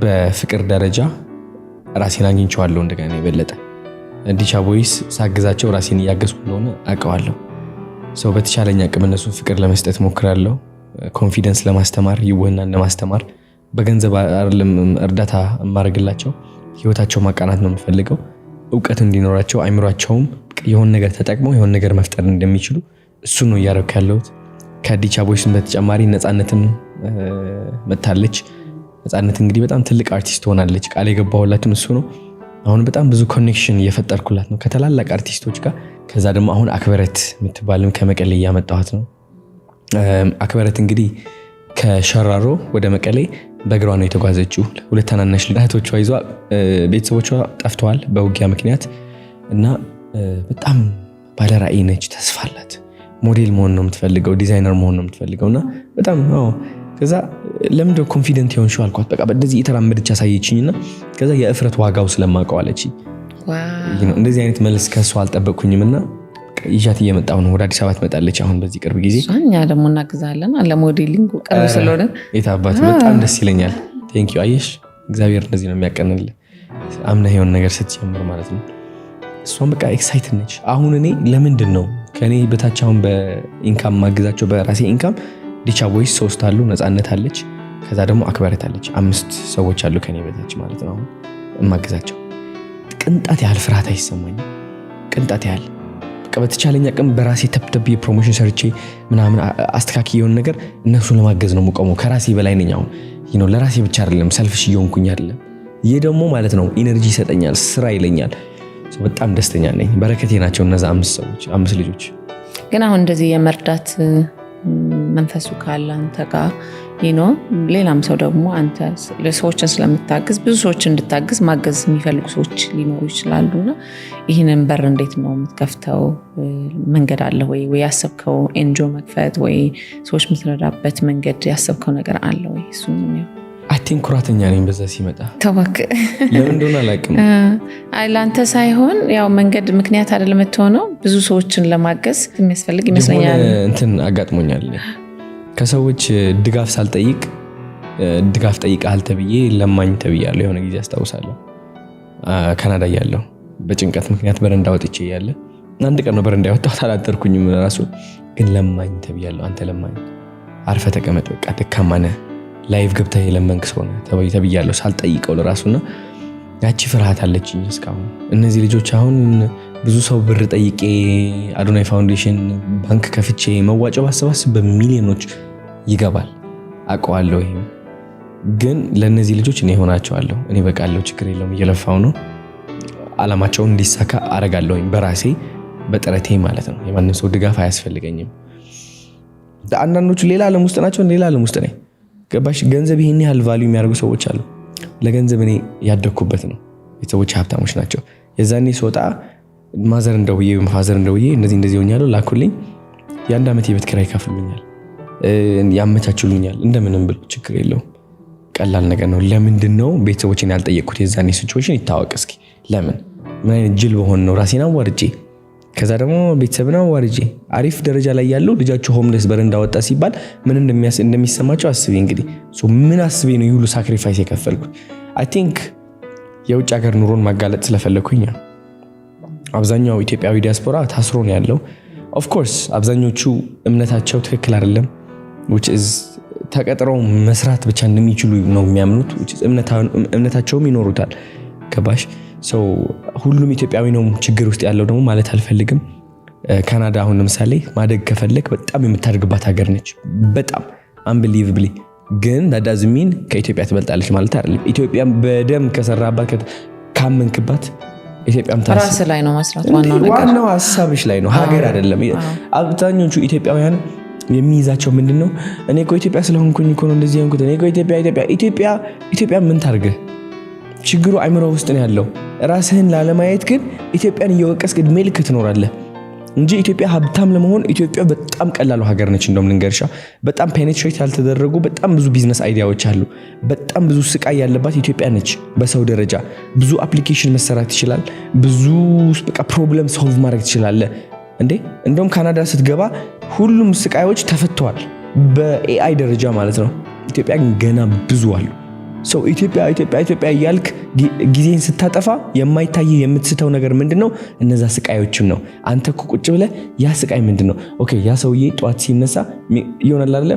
በፍቅር ደረጃ ራሴን አግኝቼዋለሁ እንደገና የበለጠ። ዲቻ ቦይስ ሳግዛቸው ራሴን እያገዝኩ እንደሆነ አውቀዋለሁ። ሰው በተቻለኝ አቅም እነሱን ፍቅር ለመስጠት ሞክራለሁ። ኮንፊደንስ ለማስተማር ይወናን ለማስተማር በገንዘብ አይደለም እርዳታ ማድረግላቸው ህይወታቸው ማቃናት ነው የምፈልገው። እውቀት እንዲኖራቸው አይምሯቸውም የሆነ ነገር ተጠቅመው የሆነ ነገር መፍጠር እንደሚችሉ እሱ ነው እያደረኩ ያለሁት። ከዲቻ ቦይስን በተጨማሪ ነፃነትም መታለች። ነፃነት እንግዲህ በጣም ትልቅ አርቲስት ሆናለች። ቃል የገባሁላትም እሱ ነው። አሁን በጣም ብዙ ኮኔክሽን እየፈጠርኩላት ነው ከታላላቅ አርቲስቶች ጋር። ከዛ ደግሞ አሁን አክበረት የምትባልም ከመቀሌ እያመጣኋት ነው። አክበረት እንግዲህ ከሸራሮ ወደ መቀሌ በእግሯ ነው የተጓዘችው። ሁለት ታናናሽ እህቶቿ ይዟ ቤተሰቦቿ ጠፍተዋል በውጊያ ምክንያት እና በጣም ባለራዕይ ነች። ተስፋ አላት። ሞዴል መሆን ነው የምትፈልገው፣ ዲዛይነር መሆን ነው የምትፈልገው እና በጣም ከዛ ለምንድነው ኮንፊደንት የሆንሽው አልኳት። በቃ በዚህ የተራመደች አሳየችኝና ከዛ የእፍረት ዋጋው ስለማውቀው አለችኝ። እንደዚህ አይነት መልስ ከሷ አልጠበቅኩኝምና ይዣት እየመጣሁ ነው። ወደ አዲስ አበባ ትመጣለች አሁን በዚህ ቅርብ ጊዜ። እኛ ደግሞ እናግዛለን አለ ሞዴሊንግ ቅርብ ስለሆነ የታባት በጣም ደስ ይለኛል። ቴንክ ዩ። አየሽ እግዚአብሔር እንደዚህ ነው የሚያቀንልህ አምነህ የሆነ ነገር ስትጀምር ማለት ነው። እሷም በቃ ኤክሳይትድ ነች። አሁን እኔ ለምንድን ነው ከኔ በታች አሁን በኢንካም ማግዛቸው በራሴ ኢንካም ዲቻ ቦይስ 3 አሉ፣ ነፃነት አለች፣ ከዛ ደግሞ አክበረት አለች። 5 ሰዎች አሉ ከኔ በታች ማለት ነው አሁን ማግዛቸው። ቅንጣት ያህል ፍርሃት አይሰማኝም። ቅንጣት ያህል በቃ በተቻለኝ አቅም በራሴ ተብተብ የፕሮሞሽን ሰርቼ ምናምን አስተካክዬ የሆነ ነገር እነሱን ለማገዝ ነው የምቆመው። ከራሴ በላይ ነኝ አሁን ለራሴ ብቻ አይደለም፣ ሰልፍሽ እየሆንኩኝ አይደለም። ይሄ ደግሞ ማለት ነው ኢነርጂ ይሰጠኛል፣ ስራ ይለኛል። በጣም ደስተኛ ነኝ። በረከቴ ናቸው እነዛ 5 ሰዎች 5 ልጆች። ግን አሁን እንደዚህ የመርዳት መንፈሱ ካለ አንተ ጋር ሌላም ሰው ደግሞ አንተ ለሰዎችን ስለምታግዝ ብዙ ሰዎች እንድታግዝ ማገዝ የሚፈልጉ ሰዎች ሊኖሩ ይችላሉና ይህንን በር እንዴት ነው የምትከፍተው? መንገድ አለ ወይ ያሰብከው ኤንጆ መክፈት ወይ ሰዎች የምትረዳበት መንገድ ያሰብከው ነገር አለ ወይ? እሱ ነው አይ ቲንክ ኩራተኛ ነኝ በዛ ሲመጣ ተወክ ለምን እንደሆነ አላውቅም። ለአንተ ሳይሆን ያው መንገድ ምክንያት አይደለም የምትሆነው ብዙ ሰዎችን ለማገዝ የሚያስፈልግ ይመስለኛል። እንትን አጋጥሞኛል ከሰዎች ድጋፍ ሳልጠይቅ ድጋፍ ጠይቀሃል ተብዬ ለማኝ ተብያለሁ። የሆነ ጊዜ አስታውሳለሁ ካናዳ ያለው በጭንቀት ምክንያት በረንዳ ወጥቼ ያለ አንድ ቀን ነው በረንዳ ወጣሁ አላደርኩኝም ራሱ ግን ለማኝ ተብያለሁ። አንተ ለማኝ አርፈ ተቀመጥ በቃ ደካማ ነህ ላይቭ ገብተህ የለመንክ ሰው ነህ ተብያለሁ ሳልጠይቀው ለራሱና ያቺ ፍርሃት አለችኝ እስካሁን። እነዚህ ልጆች አሁን ብዙ ሰው ብር ጠይቄ አዶናይ ፋውንዴሽን ባንክ ከፍቼ መዋጮ ባሰባስብ በሚሊዮኖች ይገባል አውቀዋለሁ። ይሄ ግን ለነዚህ ልጆች እኔ ሆናቸዋለሁ። እኔ በቃለሁ፣ ችግር የለውም እየለፋው ነው። አላማቸውን እንዲሳካ አረጋለሁኝ በራሴ በጥረቴ ማለት ነው። የማንም ሰው ድጋፍ አያስፈልገኝም። አንዳንዶቹ ሌላ ዓለም ውስጥ ናቸው፣ ሌላ ዓለም ውስጥ ነኝ። ገባሽ? ገንዘብ ይሄን ያህል ቫልዩ የሚያደርጉ ሰዎች አሉ። ለገንዘብ እኔ ያደኩበት ነው። ቤተሰቦች ሀብታሞች ናቸው። የዛኔ ስወጣ ማዘር እንደውዬ ፋዘር እንደውዬ እንደዚህ ሆኛለሁ ላኩልኝ። የአንድ ዓመት የቤት ኪራይ ይከፍሉኛል፣ ያመቻችሉኛል። እንደምንም ብሎ ችግር የለውም ቀላል ነገር ነው። ለምንድን ነው ቤተሰቦችን ያልጠየቅኩት? የዛኔ ሲቹዌሽን ይታወቅ እስኪ። ለምን ምን አይነት ጅል በሆን ነው ራሴን አዋርጄ ከዛ ደግሞ ቤተሰብና አዋርጄ አሪፍ ደረጃ ላይ ያለው ልጃቸው ሆምለስ በረንዳ ወጣ ሲባል ምን እንደሚሰማቸው አስቤ እንግዲህ ምን አስቤ ነው ይሁሉ ሳክሪፋይስ የከፈልኩት። አይ ቲንክ የውጭ ሀገር ኑሮን ማጋለጥ ስለፈለኩኝ አብዛኛው ኢትዮጵያዊ ዲያስፖራ ታስሮ ነው ያለው። ኦፍ ኮርስ አብዛኞቹ እምነታቸው ትክክል አይደለም which is ተቀጥረው መስራት ብቻ እንደሚችሉ ነው የሚያምኑት which is እምነታቸውም ይኖሩታል። ገባሽ? ሁሉም ኢትዮጵያዊ ነው ችግር ውስጥ ያለው ደግሞ ማለት አልፈልግም። ካናዳ አሁን ለምሳሌ ማደግ ከፈለክ በጣም የምታድግባት ሀገር ነች፣ በጣም unbelievably። ግን that doesn't mean ከኢትዮጵያ ትበልጣለች ማለት አይደለም። ኢትዮጵያ በደም ከሰራባት ካመንክባት ኢትዮጵያም ራስ ላይ ነው መስራት ዋናው ሀሳብሽ ላይ ነው፣ ሀገር አይደለም። አብዛኞቹ ኢትዮጵያውያን የሚይዛቸው ምንድነው? እኔ እኮ ኢትዮጵያ ስለሆንኩኝ እኮ ነው እንደዚህ ያንኩት። እኔ እኮ ኢትዮጵያ ምን ታርገህ? ችግሩ አይምሮ ውስጥ ነው ያለው። ራስህን ላለማየት ግን ኢትዮጵያን እየወቀስክ እድሜ ልክ ትኖራለህ እንጂ ኢትዮጵያ ሀብታም ለመሆን ኢትዮጵያ በጣም ቀላሉ ሀገር ነች። እንደውም ልንገርሻ በጣም ፔኔትሬት ያልተደረጉ በጣም ብዙ ቢዝነስ አይዲያዎች አሉ። በጣም ብዙ ስቃይ ያለባት ኢትዮጵያ ነች። በሰው ደረጃ ብዙ አፕሊኬሽን መሰራት ይችላል። ብዙ በቃ ፕሮብለም ሶልቭ ማድረግ ትችላለህ እንዴ። እንደውም ካናዳ ስትገባ ሁሉም ስቃዮች ተፈተዋል በኤአይ ደረጃ ማለት ነው። ኢትዮጵያ ግን ገና ብዙ አሉ። ሰው ኢትዮጵያ እያልክ ጊዜን ስታጠፋ የማይታይ የምትስተው ነገር ምንድነው? እነዛ ስቃዮችም ነው። አንተ እኮ ቁጭ ብለህ ያ ስቃይ ምንድነው? ኦኬ ያ ሰውዬ ጧት ሲነሳ ይሆናል አይደለ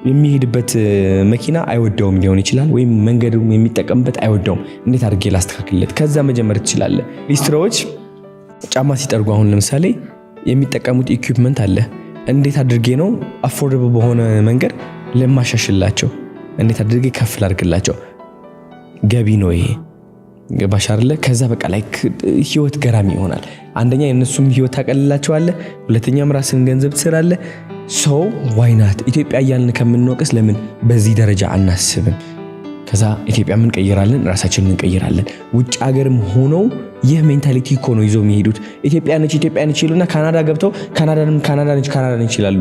የሚሄድበት መኪና አይወደውም ሊሆን ይችላል፣ ወይም መንገዱም የሚጠቀምበት አይወደውም። እንዴት አድርጌ ላስተካክልለት? ከዛ መጀመር ትችላለህ። ሊስትሮዎች ጫማ ሲጠርጉ አሁን ለምሳሌ የሚጠቀሙት ኢኩዊፕመንት አለ። እንዴት አድርጌ ነው አፎርደብል በሆነ መንገድ ለማሻሽላቸው? እንዴት አድርጌ ከፍ ላድርግላቸው? ገቢ ነው ይሄ። ገባሽ አይደለ? ከዛ በቃ ላይክ ህይወት ገራሚ ይሆናል። አንደኛ የነሱም ህይወት ታቀልላቸዋለህ፣ ሁለተኛም ራስን ገንዘብ ትሰራለህ። ሰው ዋይናት ኢትዮጵያ እያልን ከምንወቅስ ለምን በዚህ ደረጃ አናስብም? ከዛ ኢትዮጵያ ምን ቀይራለን? ራሳችንን እንቀይራለን። ውጭ ሀገርም ሆነው ይህ ሜንታሊቲ እኮ ነው ይዘው የሚሄዱት። ኢትዮጵያ ነች ይሉና ካናዳ ገብተው ካናዳ ነች ይላሉ።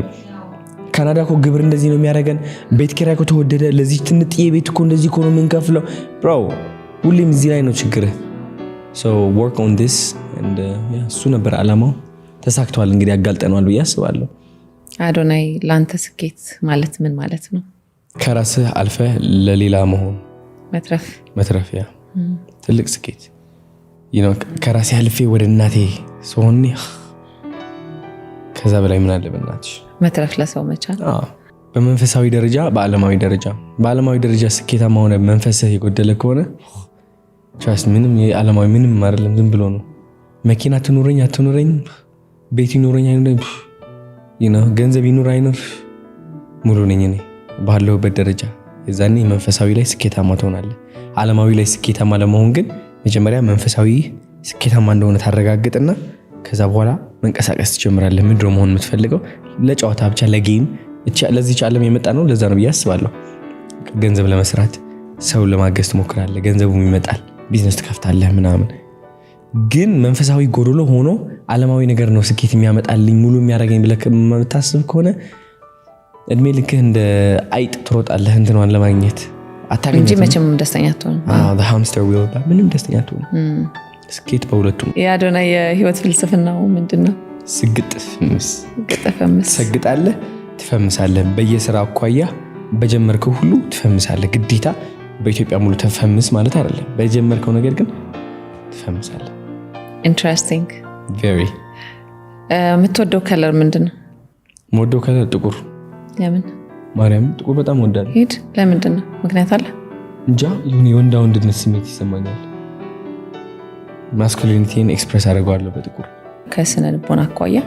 ካናዳ እኮ ግብር እንደዚህ ነው የሚያደርገን፣ ቤት ኪራይ እኮ ተወደደ፣ ለዚህ ትንጥዬ ቤት እኮ እንደዚህ እኮ ነው የምንከፍለው። ብሮ ሁሌም እዚህ ላይ ነው ችግርህ። so work on this and እሱ ነበር አላማው። ተሳክቷል። እንግዲህ አጋልጠናል ብዬ አስባለሁ። አዶናይ ላንተ ስኬት ማለት ምን ማለት ነው? ከራስህ አልፈህ ለሌላ መሆን መትረፍ ያ ትልቅ ስኬት ከራሴ አልፌ ወደ እናቴ ሶኒ ከዛ በላይ ምን አለ በእናትሽ መትረፍ ለሰው መቻል። በመንፈሳዊ ደረጃ በዓለማዊ ደረጃ ስኬታማ ሆነ መንፈስህ የጎደለ ከሆነ ቻስ ምንም የዓለማዊ ምንም አይደለም፣ ዝም ብሎ ነው። መኪና አትኑረኝ ቤት ይኑረኝ ገንዘብ ይኑር አይኑር ሙሉ ነኝ እኔ ባለሁበት ደረጃ። የዛኔ መንፈሳዊ ላይ ስኬታማ ትሆናለህ። ዓለማዊ ላይ ስኬታማ ለመሆን ግን መጀመሪያ መንፈሳዊ ስኬታማ እንደሆነ ታረጋግጥና ከዛ በኋላ መንቀሳቀስ ትጀምራለህ። ምንድነው መሆን የምትፈልገው? ለጨዋታ ብቻ ለጌም ለዚህ ዓለም የመጣ ነው። ለዛ ነው ብዬ አስባለሁ። ገንዘብ ለመስራት ሰው ለማገዝ ትሞክራለህ፣ ገንዘቡም ይመጣል፣ ቢዝነስ ትከፍታለህ ምናምን። ግን መንፈሳዊ ጎዶሎ ሆኖ ዓለማዊ ነገር ነው ስኬት የሚያመጣልኝ ሙሉ የሚያደርገኝ ብለህ የምታስብ ከሆነ እድሜ ልክህ እንደ አይጥ ትሮጣለህ እንትኗን ለማግኘት አታገኝም እንጂ መቼም ደስተኛ አትሆንም። the hamster wheel ምንም ደስተኛ አትሆንም። ስኬት በሁለቱም። የአዶናይ የህይወት ፍልስፍናው ምንድነው? ሰግጣለህ፣ ትፈምሳለህ። በየስራ አኳያ በጀመርከው ሁሉ ትፈምሳለህ። ግዴታ በኢትዮጵያ ሙሉ ተፈምስ ማለት አይደለም። በጀመርከው ነገር ግን ትፈምሳለህ። ኢንትረስቲንግ ቬሪ። የምትወደው ከለር ምንድነው? የምወደው ከለር ጥቁር። ለምን? ማርያም ጥቁር በጣም ወዳለሁ። ሄድ ለምንድነው? ምክንያት አለ? እንጃ ይሁን የወንዳ ወንድነት ስሜት ይሰማኛል። ማስኩሊኒቲን ኤክስፕረስ አድርገዋለሁ በጥቁር። ከስነ ልቦና አኳያ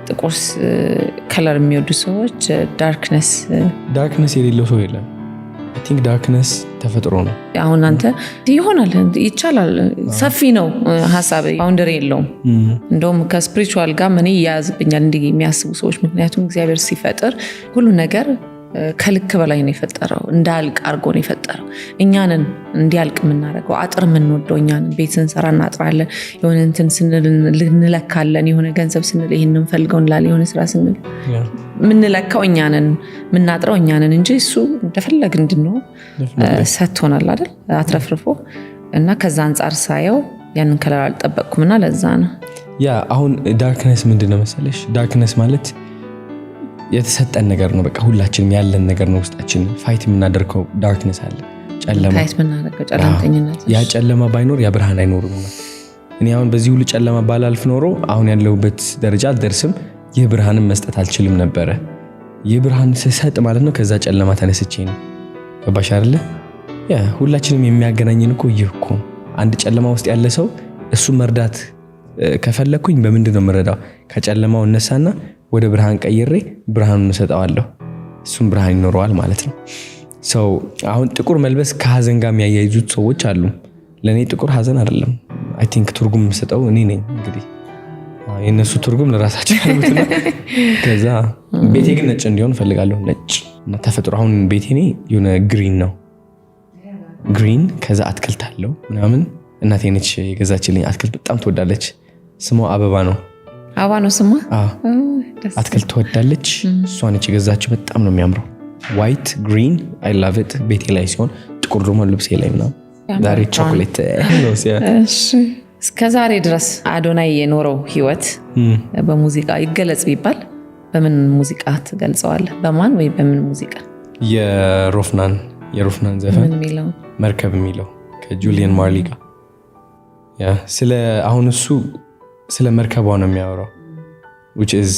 ጥቁር ከለር የሚወዱ ሰዎች ዳርክነስ የሌለው ሰው የለም። አይ ቲንክ ዳርክነስ ተፈጥሮ ነው። አሁን አንተ ይሆናል ይቻላል፣ ሰፊ ነው ሀሳብ፣ ባውንደሪ የለውም። እንደውም ከስፒሪቹዋል ጋር ምን ይያዝብኛል እንዲህ የሚያስቡ ሰዎች። ምክንያቱም እግዚአብሔር ሲፈጥር ሁሉ ነገር ከልክ በላይ ነው የፈጠረው፣ እንዳልቅ አድርጎ ነው የፈጠረው። እኛንን እንዲያልቅ የምናደርገው አጥር የምንወደው እኛንን። ቤት ስንሰራ እናጥራለን፣ የሆነ እንትን ስንል እንለካለን፣ የሆነ ገንዘብ ስንል ይህን እንፈልገው እንላለን፣ የሆነ ስራ ስንል የምንለካው እኛንን፣ የምናጥረው እኛንን እንጂ እሱ እንደፈለግ እንድንሆን ሰጥቶናል አይደል? አትረፍርፎ እና ከዛ አንጻር ሳየው ያንን ከለር አልጠበቅኩምና ለዛ ነው። ያ አሁን ዳርክነስ ምንድነው መሰለሽ? ዳርክነስ ማለት የተሰጠን ነገር ነው። በቃ ሁላችንም ያለን ነገር ነው። ውስጣችን ፋይት የምናደርገው ዳርክነስ አለ፣ ጨለማ። ፋይት የምናደርገው ጨለምተኝነት። ያ ጨለማ ባይኖር ያ ብርሃን አይኖርም። እኔ አሁን በዚህ ሁሉ ጨለማ ባላልፍ ኖሮ አሁን ያለሁበት ደረጃ አልደርስም። ይህ ብርሃንን መስጠት አልችልም ነበረ። ይህ ብርሃን ስሰጥ ማለት ነው ከዛ ጨለማ ተነስቼ ነው። ገባሽ አይደለ? ያ ሁላችንም የሚያገናኘን እኮ ይህ እኮ አንድ ጨለማ ውስጥ ያለ ሰው እሱ መርዳት ከፈለኩኝ በምንድን ነው የምረዳው? ከጨለማው እነሳና ወደ ብርሃን ቀይሬ ብርሃኑን እሰጠዋለሁ። እሱም ብርሃን ይኖረዋል ማለት ነው። ሰው አሁን ጥቁር መልበስ ከሀዘን ጋር የሚያያይዙት ሰዎች አሉ። ለእኔ ጥቁር ሀዘን አይደለም። አይ ቲንክ ትርጉም የምሰጠው እኔ ነኝ። እንግዲህ የእነሱ ትርጉም ለራሳቸው ያሉትና ከዛ ቤቴ ግን ነጭ እንዲሆን እፈልጋለሁ። ነጭ እና ተፈጥሮ። አሁን ቤቴ እኔ የሆነ ግሪን ነው ግሪን ከዛ አትክልት አለው ምናምን። እናቴ ነች የገዛችልኝ። አትክልት በጣም ትወዳለች። ስሟ አበባ ነው። አበባ ነው ስሟ? አትክልት ትወዳለች። እሷ ነች የገዛችው። በጣም ነው የሚያምረው። ዋይት ግሪን አይ ላቭ ኢት። ቤቴ ላይ ሲሆን ጥቁር ደግሞ ልብሴ ላይ ምናምን። ዛሬ ቾኮሌት ነው። እስከ ዛሬ ድረስ አዶናይ የኖረው ህይወት በሙዚቃ ይገለጽ ቢባል በምን ሙዚቃ ትገልጸዋለህ? በማን ወይ በምን ሙዚቃ? የሮፍናን ዘፈን መርከብ የሚለው ከጁሊየን ማርሊ ጋር ስለ አሁን እሱ ስለ መርከቧ ነው የሚያወራው። which is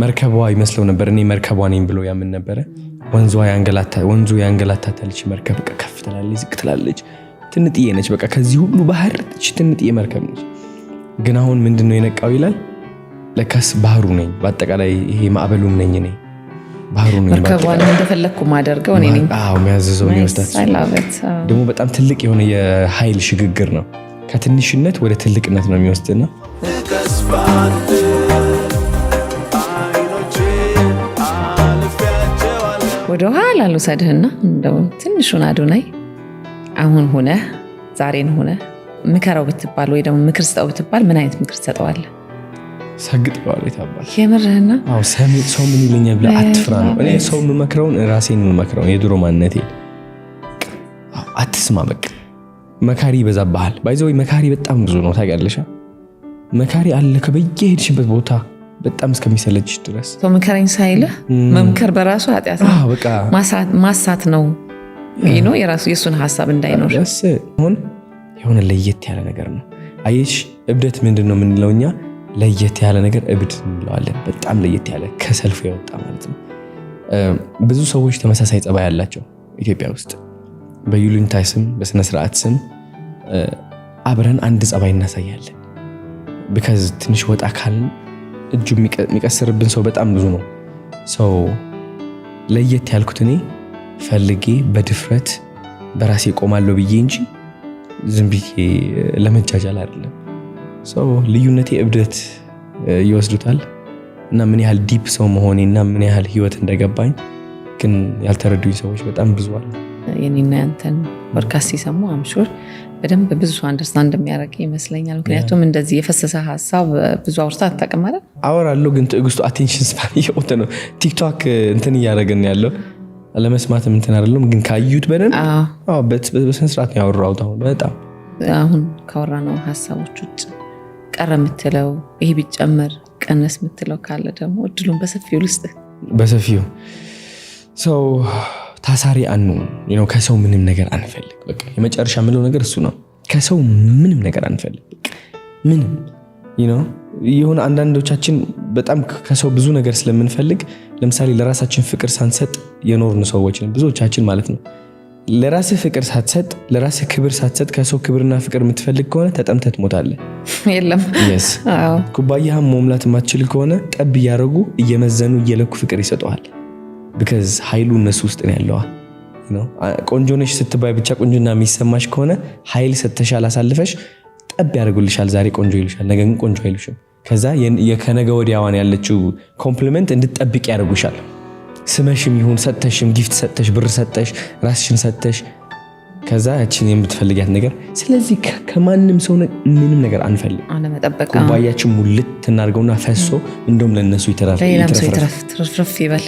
መርከቧ ይመስለው ነበር። እኔ መርከቧ ነኝ ብሎ ያምን ነበረ። ወንዙ ያንገላታታለች። መርከብ ከፍ ትላለች፣ ዝቅ ትላለች። ትንጥዬ ነች። በቃ ከዚህ ሁሉ ባህር ትንጥዬ መርከብ ነች። ግን አሁን ምንድነው የነቃው ይላል። ለካስ ባህሩ ነኝ፣ በአጠቃላይ ይሄ ማዕበሉም ነኝ እኔ። ባህሩ ነኝ፣ መርከቧን እንደፈለኩ ማደርገው እኔ ነኝ። የሚያዘዘው የሚወስዳት ደግሞ በጣም ትልቅ የሆነ የኃይል ሽግግር ነው። ከትንሽነት ወደ ትልቅነት ነው የሚወስድና ወደ ኋላ ልውሰድህና እንደው ትንሹን አዶናይ አሁን ሆነ ዛሬን ሆነ ምከረው ብትባል ወይ ደግሞ ምክር ስጠው ብትባል ምን አይነት ምክር ትሰጠዋለህ? ሰግጥ ባለው ይታባል። የምርህና? አዎ ሰው ምን ይለኛል ብለህ አትፍራ ነው። እኔ ሰው የምመክረውን ራሴን የምመክረው የድሮ ማንነቴ። አትስማ በቃ። መካሪ ይበዛብሃል። ባይዘው መካሪ በጣም ብዙ ነው ታውቂያለሽ። መካሪ አለ ከበየሄድሽበት ቦታ በጣም እስከሚሰለችሽ ድረስ። ሰው ምከረኝ ሳይልህ መምከር በራሱ ኃጢአት ነው። በቃ ማሳት ነው። የራሱ የሱን ሐሳብ እንዳይኖር አሁን የሆነ ለየት ያለ ነገር ነው። አየሽ እብደት ምንድነው የምንለው እኛ? ለየት ያለ ነገር እብድ እንለዋለን። በጣም ለየት ያለ ከሰልፉ የወጣ ማለት ነው። ብዙ ሰዎች ተመሳሳይ ጸባይ ያላቸው ኢትዮጵያ ውስጥ በዩሉኝታ ስም በስነ ስርዓት ስም አብረን አንድ ጸባይ እናሳያለን። because ትንሽ ወጣ ካልን እጁ የሚቀስርብን ሰው በጣም ብዙ ነው። ሰው ለየት ያልኩት እኔ ፈልጌ በድፍረት በራሴ ቆማለሁ ብዬ እንጂ ዝም ብዬ ለመጃጃል አይደለም። ሰው ልዩነቴ እብደት ይወስዱታል እና ምን ያህል ዲፕ ሰው መሆኔና ምን ያህል ህይወት እንደገባኝ ግን ያልተረዱኝ ሰዎች በጣም ብዙ አሉ። የኔና ያንተን ፖድካስት ሲሰሙ አምሹር በደንብ ብዙ አንደርስታንድ የሚያደርግ ይመስለኛል። ምክንያቱም እንደዚህ የፈሰሰ ሀሳብ ብዙ አውርታ አታውቅም ማለት አወራለሁ፣ ግን ትዕግስቱ አቴንሽን ስፓን እየሞተ ነው። ቲክቶክ እንትን እያደረገን ያለው አለመስማትም እንትን አይደለም፣ ግን ካዩት በደንብ በስነ ስርዓት ያወራሁት አሁን ካወራነው ሀሳቦች ውጭ ቀረ የምትለው ይሄ ቢጨመር ቀነስ የምትለው ካለ ደግሞ እድሉን በሰፊው ልስጥ። በሰፊው ሰው ታሳሪ ነው። ከሰው ምንም ነገር አንፈልግ። በቃ የመጨረሻ የምለው ነገር እሱ ነው። ከሰው ምንም ነገር አንፈልግ። በቃ ምንም የሆነ አንዳንዶቻችን በጣም ከሰው ብዙ ነገር ስለምንፈልግ ለምሳሌ ለራሳችን ፍቅር ሳንሰጥ የኖርን ሰዎች ነን ብዙዎቻችን ማለት ነው። ለራስህ ፍቅር ሳትሰጥ ለራስህ ክብር ሳትሰጥ ከሰው ክብርና ፍቅር የምትፈልግ ከሆነ ተጠምተህ ትሞታለህ። የለም ኩባያህን መሙላት የማትችል ከሆነ ጠብ እያደረጉ እየመዘኑ እየለኩ ፍቅር ይሰጠዋል። because ኃይሉ እነሱ ውስጥ ነው ያለው። ቆንጆ ነሽ ስትባይ ብቻ ቆንጆና የሚሰማሽ ከሆነ ኃይል ሰተሻል አሳልፈሽ ጠብ ያደርጉልሻል። ዛሬ ቆንጆ ይሉሻል፣ ነገ ግን ቆንጆ አይሉሽም። ከዛ የከነገ ወዲያዋን ያለችው ኮምፕሊመንት እንድትጠብቅ ያደርጉሻል። ስመሽም ይሁን ሰተሽም ጊፍት ሰተሽ ብር ሰተሽ ራስሽን ሰተሽ ከዛ ያቺን የምትፈልጊያት ነገር። ስለዚህ ከማንም ሰው ምንም ነገር አንፈልግ። ኩባያችን ሙልት እናድርገውና ፈሶ እንደውም ለነሱ ይተራፍ ይበል።